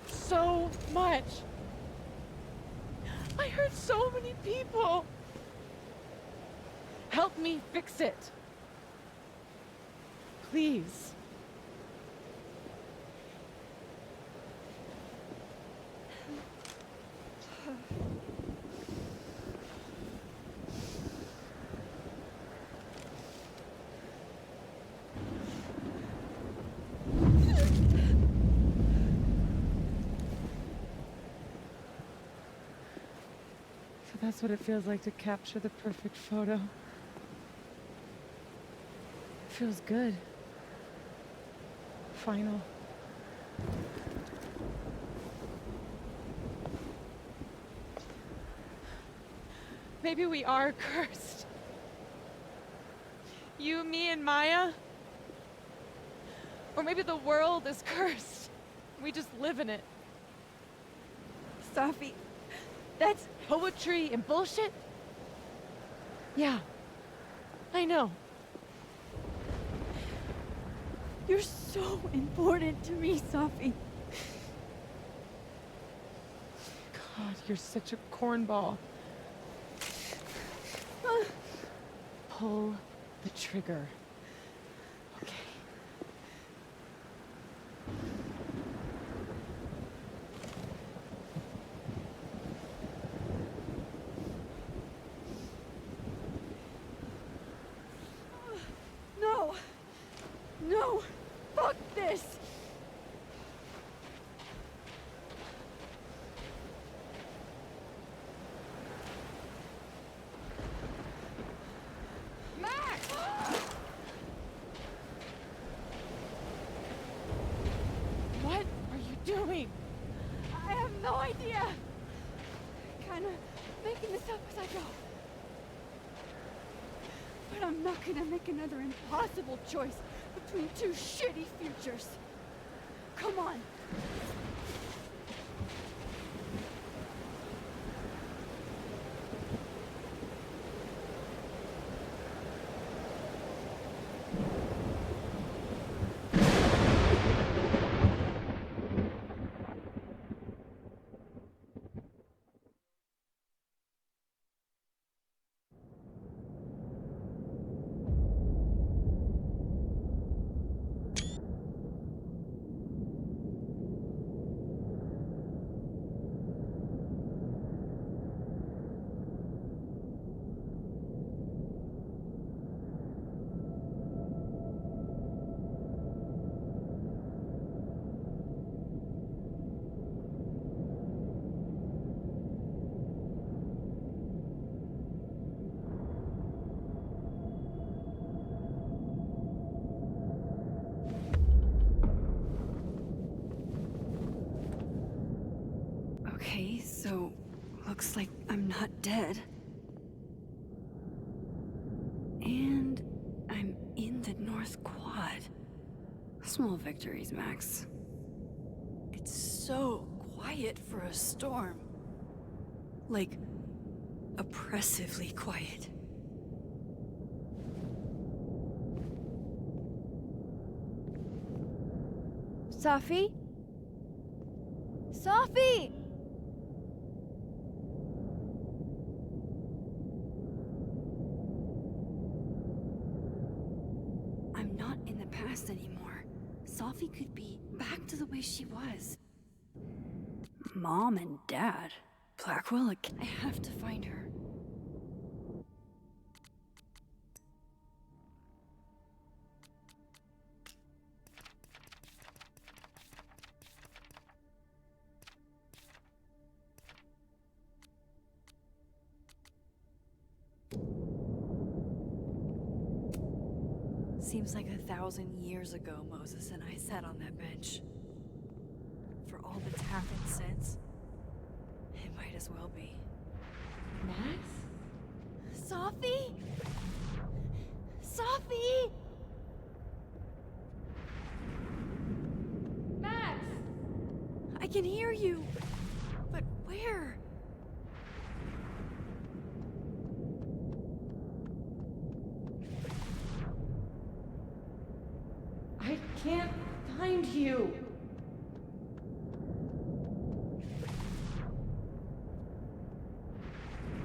so much. I hurt so many people. Help me fix it. Please. So that's what it feels like to capture the perfect photo. It feels good. Final. Maybe we are cursed. You, me, and Maya? Or maybe the world is cursed. We just live in it.
Safi,
That's poetry and bullshit? Yeah. I know.
you're so important to me, Safi.
God, you're such a cornball. Pull the trigger. Okay.
No! No! Fuck this!
What are you doing?
I have no idea! Kinda making this up as I go. But I'm not gonna make another impossible choice between two shitty futures. Come on.
Okay, so looks like I'm not dead. And I'm in the North Quad. Small victories, Max. It's so quiet for a storm. Like, oppressively quiet.
Safi? Safi!
I'm not in the past anymore. Safi could be back to the way she was. Mom and Dad? Blackwell, I have to find her. Seems like 1,000 years ago Moses and I sat on that bench. For all that's happened since, it might as well be.
Max?
Safi? Safi!
Max!
I can hear you! But where?
I can't find you.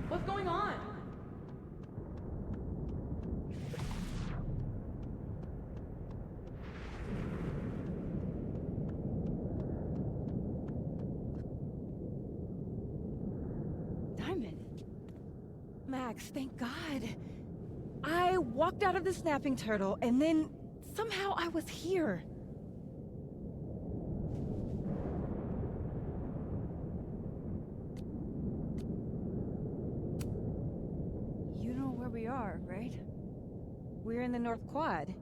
What's going on?
Diamond.
Max, thank God. I walked out of the snapping turtle, and then somehow I was here.
You know where we are, right?
We're in the North Quad.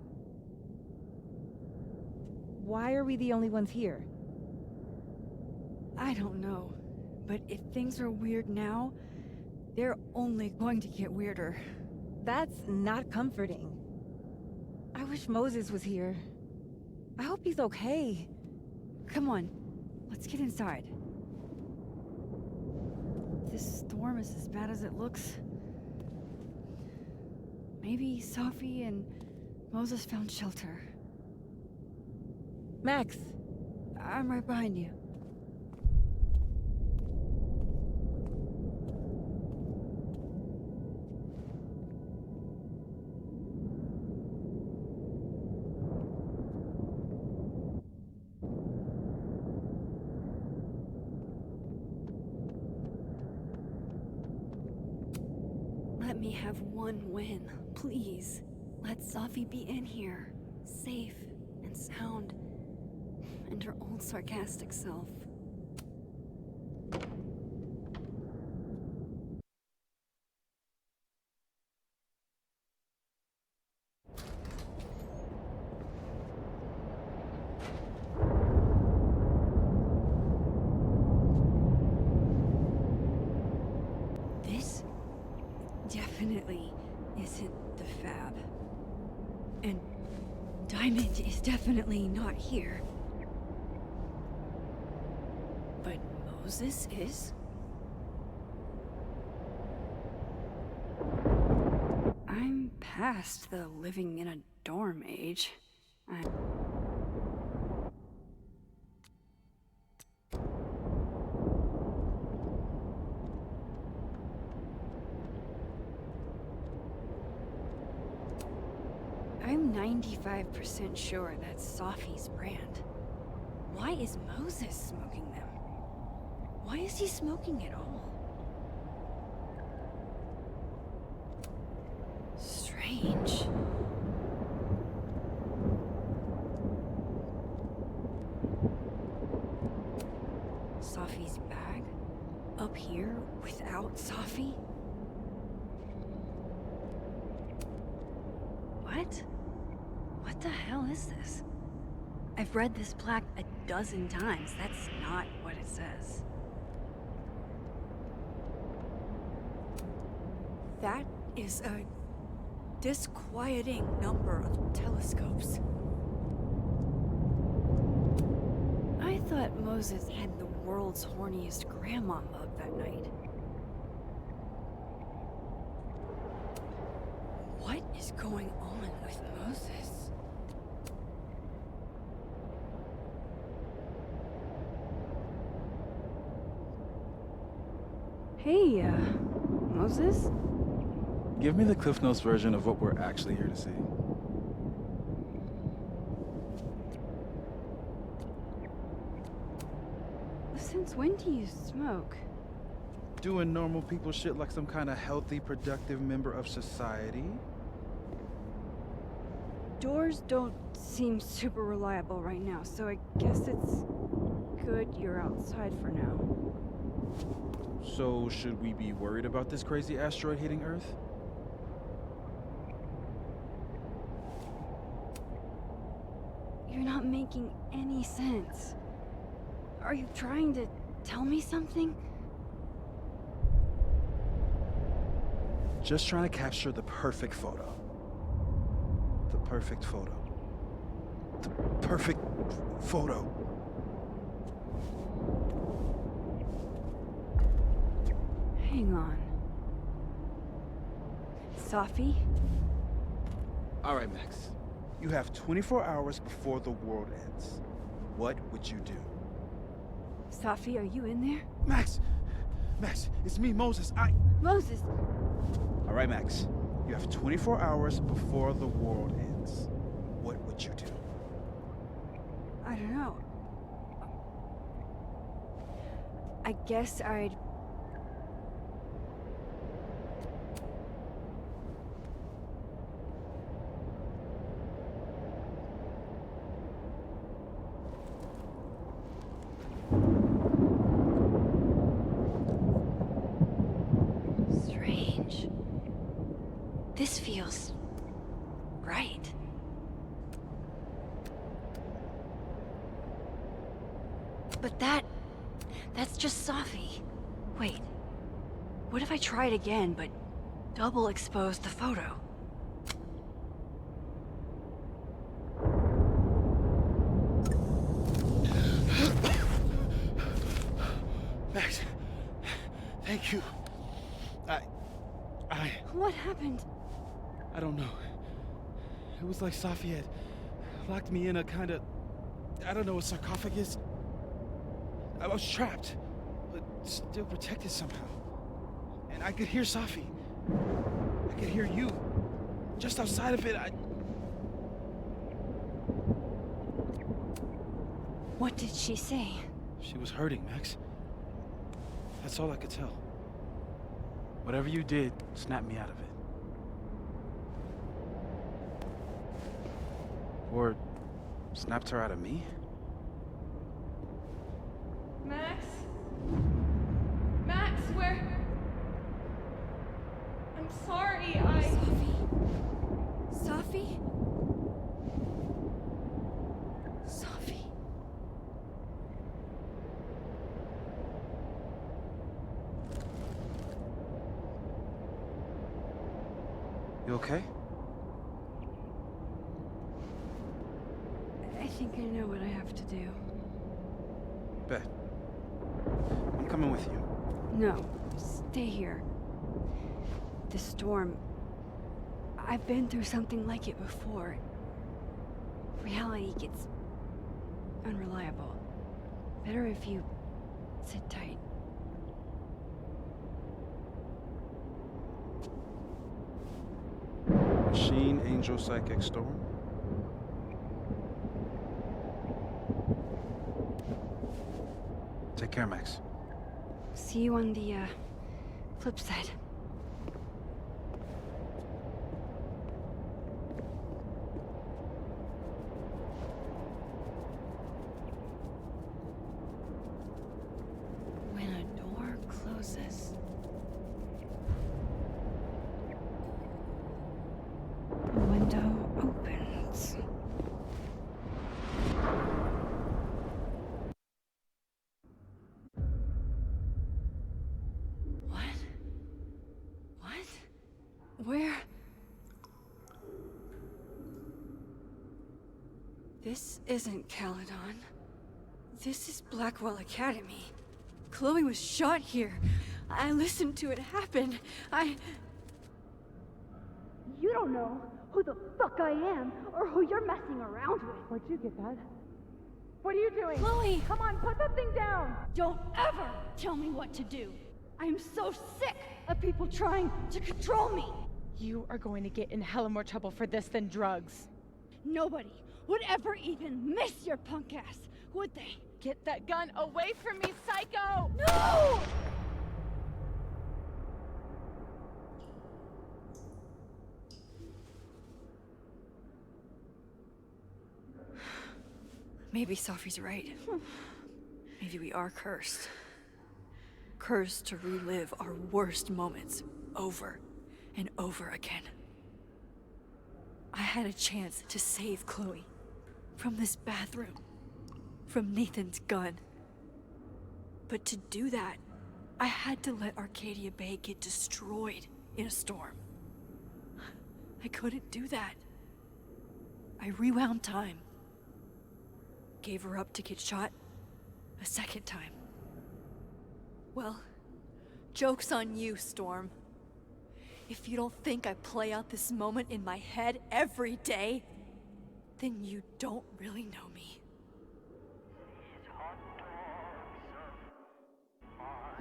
Why are we the only ones here?
I don't know. But if things are weird now, they're only going to get weirder.
That's not comforting. I wish Moses was here. I hope he's okay.
Come on, let's get inside. This storm is as bad as it looks. Maybe Safi and Moses found shelter.
Max!
I'm right behind you. Let me have one win, please. Let Safi be in here, safe and sound, and her old sarcastic self. This definitely isn't the Fab. And Diamond is definitely not here. But Moses is? I'm past the living in a dorm age. I'm 95% sure that's Safi's brand. Why is Moses smoking them? Why is he smoking at all? Strange. Safi's bag? Up here without Safi? What? What the hell is this? I've read this plaque a dozen times. That's not what it says. That is a disquieting number of telescopes. I thought Moses had the world's horniest grandma mug that night. What is going on with Moses? Hey, Moses?
Give me the Cliff Notes version of what we're actually here to see.
Since when do you smoke?
Doing normal people shit like some kind of healthy, productive member of society.
Doors don't seem super reliable right now, so I guess it's good you're outside for now.
So, should we be worried about this crazy asteroid hitting Earth?
You're not making any sense. Are you trying to tell me something?
Just trying to capture the perfect photo. The perfect photo. The perfect photo.
Hang on. Safi?
All right, Max. You have 24 hours before the world ends. What would you do?
Safi, are you in there?
Max! Max, it's me, Moses.
Moses!
All right, Max. You have 24 hours before the world ends. What would you do?
I don't know. I guess I'd... Strange. This feels... right. But that's just Safi. Wait. What if I tried again, but double exposed the photo?
Thank you.
What happened?
I don't know. It was like Safi had locked me in a kind of, I don't know, a sarcophagus. I was trapped, but still protected somehow. And I could hear Safi. I could hear you. Just outside of it,
What did she say?
She was hurting, Max. That's all I could tell. Whatever you did, snapped me out of it. Or snapped her out of me?
Max? Max, where? I'm sorry,
Safi? Safi?
You okay?
I think I know what I have to do.
Bet. I'm coming with you.
No, stay here. The storm... I've been through something like it before. Reality gets unreliable. Better if you sit tight.
Machine, Angel, Psychic, Storm. Take care, Max.
See you on the, flip side. When a door closes, a window opens. Where? This isn't Caledon. This is Blackwell Academy. Chloe was shot here. I listened to it happen.
You don't know who the fuck I am or who you're messing around with.
Where'd you get that? What are you doing?
Chloe!
Come on, put that thing down!
Don't ever tell me what to do. I'm so sick of people trying to control me.
You are going to get in hella more trouble for this than drugs.
Nobody would ever even miss your punk ass, would they?
Get that gun away from me, psycho!
No!
Maybe Safi's right. Maybe we are cursed. Cursed to relive our worst moments over and over again. I had a chance to save Chloe from this bathroom, from Nathan's gun. But to do that, I had to let Arcadia Bay get destroyed in a storm. I couldn't do that. I rewound time. Gave her up to get shot a second time. Well, joke's on you, Storm. If you don't think I play out this moment in my head every day, then you don't really know me.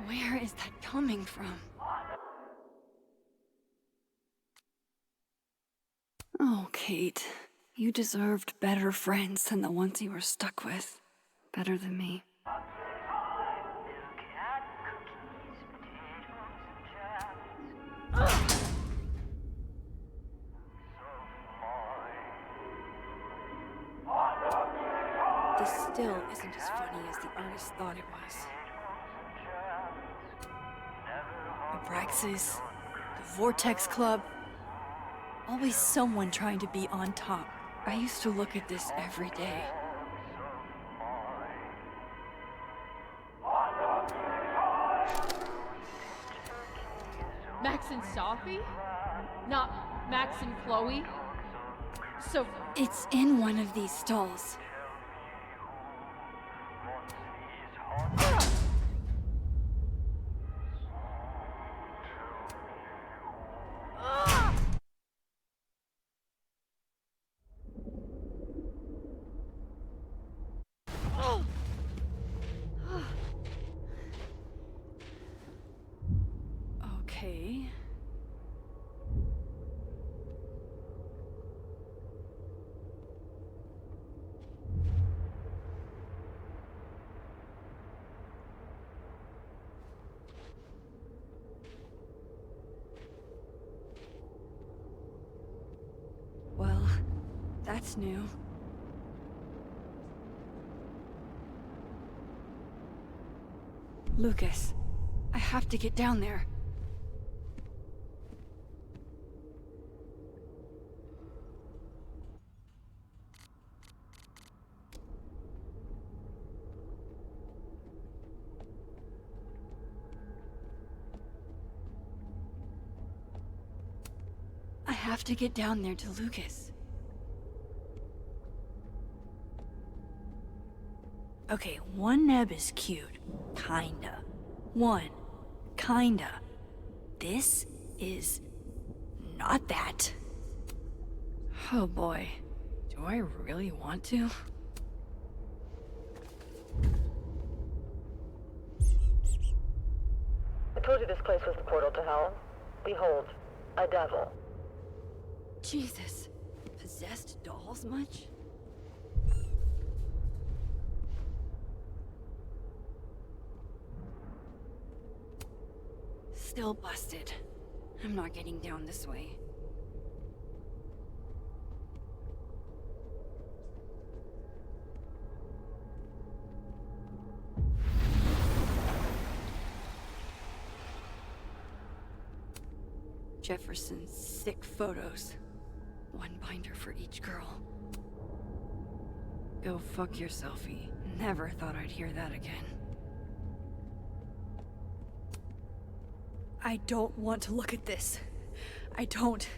Where is that coming from? Oh, Kate. You deserved better friends than the ones you were stuck with. Better than me. This still isn't as funny as the artist thought it was. Abraxas, the Vortex Club, always someone trying to be on top. I used to look at this every day.
Max and Safi? Not Max and Chloe? So...
It's in one of these stalls. Okay. Well, that's new. Lucas, I have to get down there. I have to get down there to Lucas. Okay, one neb is cute. Kinda. One. Kinda. This is not that. Oh boy. Do I really want to?
I told you this place was the portal to hell. Behold, a devil.
Jesus. Possessed dolls much? Still busted. I'm not getting down this way. Jefferson's sick photos. One binder for each girl. Go fuck yourself, E. Never thought I'd hear that again. I don't want to look at this. I don't.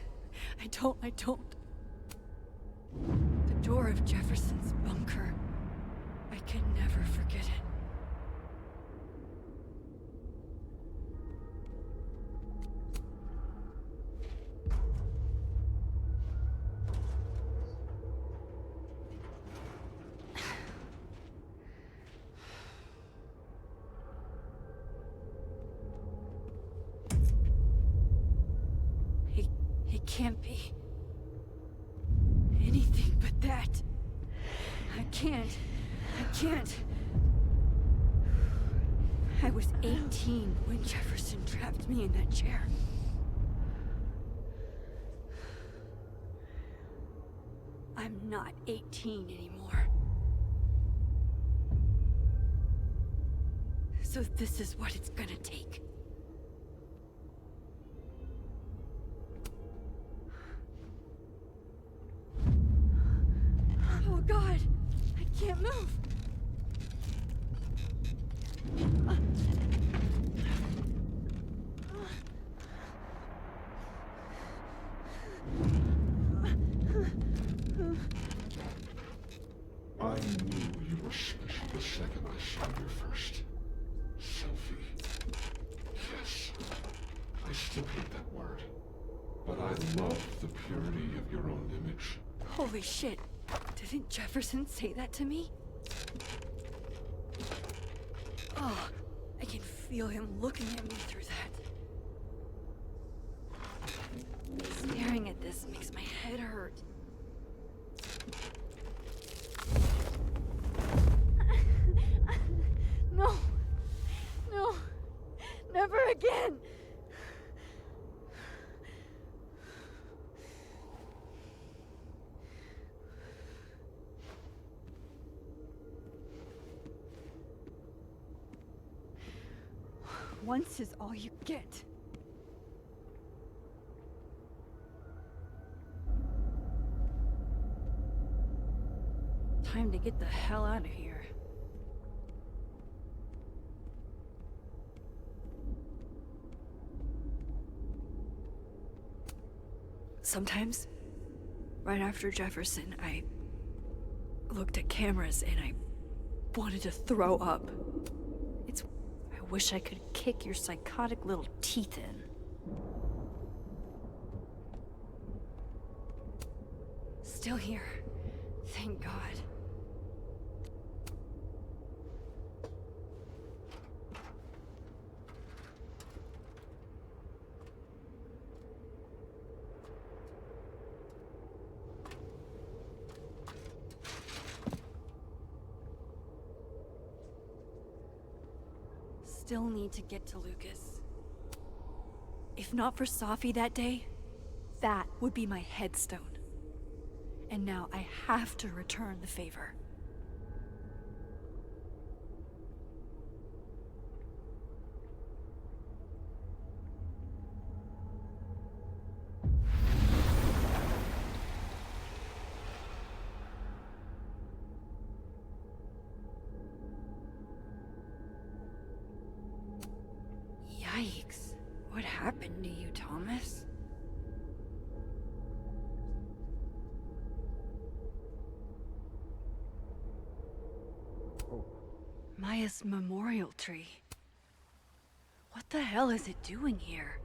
The door of Jefferson's bunker. I can never forget it. It can't be anything but that. I can't. I was 18 when Jefferson trapped me in that chair. I'm not 18 anymore. So this is what it's gonna take. Oh God, I can't move.
I knew you were special the second I saw your first selfie. Yes, I still hate that word, but I love the purity of your own image.
Holy shit. Didn't Jefferson say that to me? Oh, I can feel him looking at me through that. Staring at this makes my head hurt. No. No. Never again. Once is all you get. Time to get the hell out of here. Sometimes, right after Jefferson, I looked at cameras and I wanted to throw up. I wish I could kick your psychotic little teeth in. Still here. Thank God. still need to get to Lucas. If not for Safi that day, that would be my headstone. And now I have to return the favor. Yikes. What happened to you, Thomas? Maya's memorial tree. What the hell is it doing here?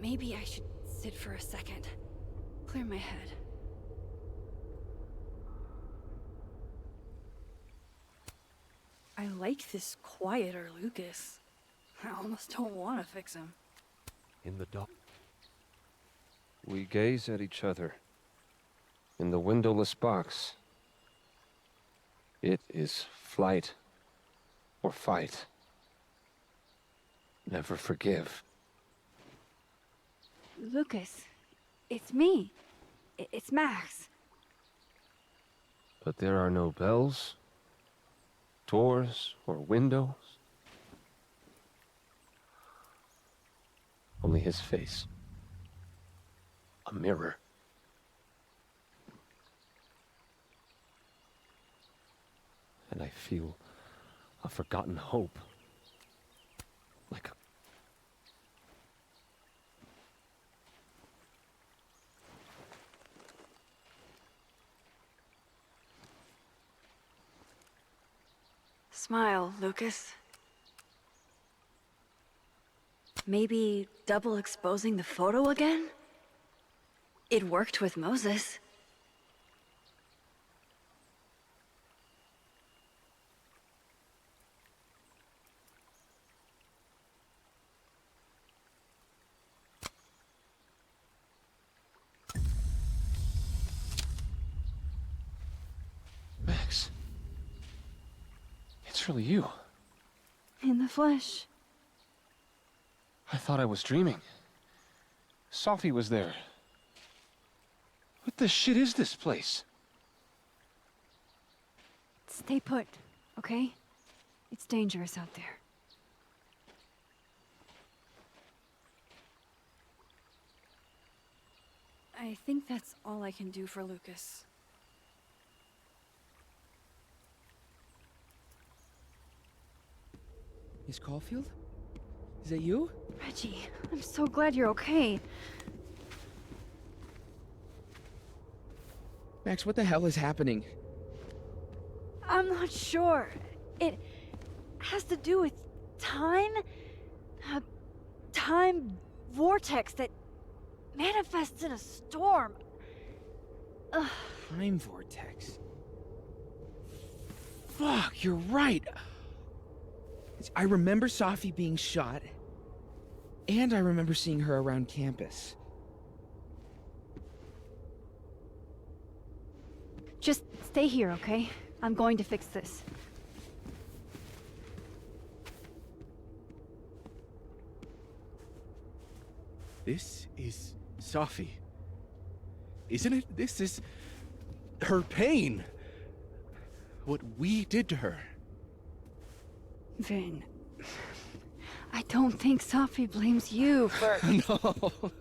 Maybe I should sit for a second. Clear my head. I like this quieter Lucas. I almost don't want to fix him.
In the dark. We gaze at each other. In the windowless box. It is flight or fight. Never forgive.
Lucas, it's me. It's Max.
But there are no bells, doors, or windows. Only his face. A mirror. And I feel a forgotten hope. Like a...
Smile, Lucas. Maybe double exposing the photo again? It worked with Moses.
Max. It's really you.
In the flesh.
I thought I was dreaming. Safi was there. What the shit is this place?
Stay put, okay? It's dangerous out there. I think that's all I can do for Lucas.
Miss Caulfield? Is that you?
Reggie, I'm so glad you're okay.
Max, what the hell is happening?
I'm not sure. It has to do with time? A time vortex that manifests in a storm. Ugh.
Time vortex. Fuck, you're right. I remember Safi being shot, and I remember seeing her around campus.
Just stay here, okay? I'm going to fix this.
This is Safi. Isn't it? This is her pain. What we did to her.
Vin, I don't think Safi blames you for...
No.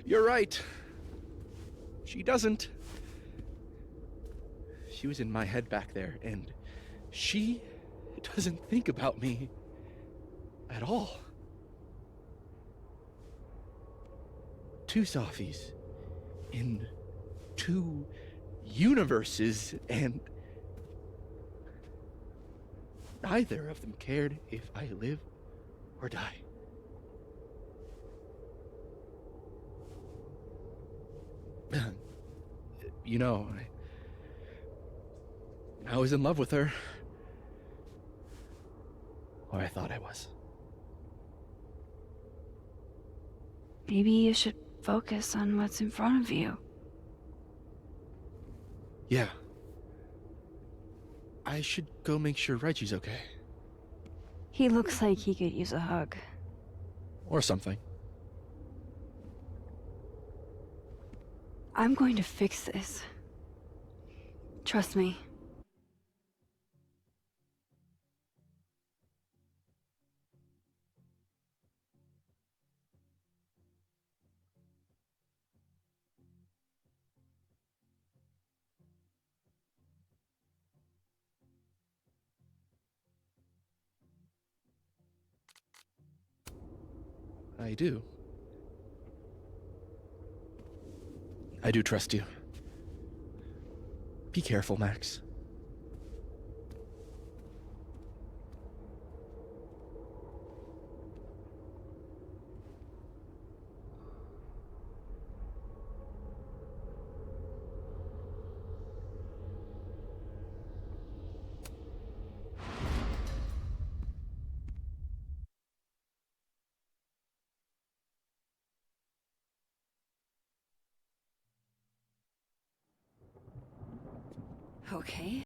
You're right. She doesn't. She was in my head back there, and she doesn't think about me at all. Two Safis in two universes, and neither of them cared if I live or die. You know, I was in love with her. Or I thought I was.
Maybe you should focus on what's in front of you.
Yeah. I should go make sure Reggie's okay.
He looks like he could use a hug.
Or something.
I'm going to fix this. Trust me.
I do. I do trust you. Be careful, Max.
Okay.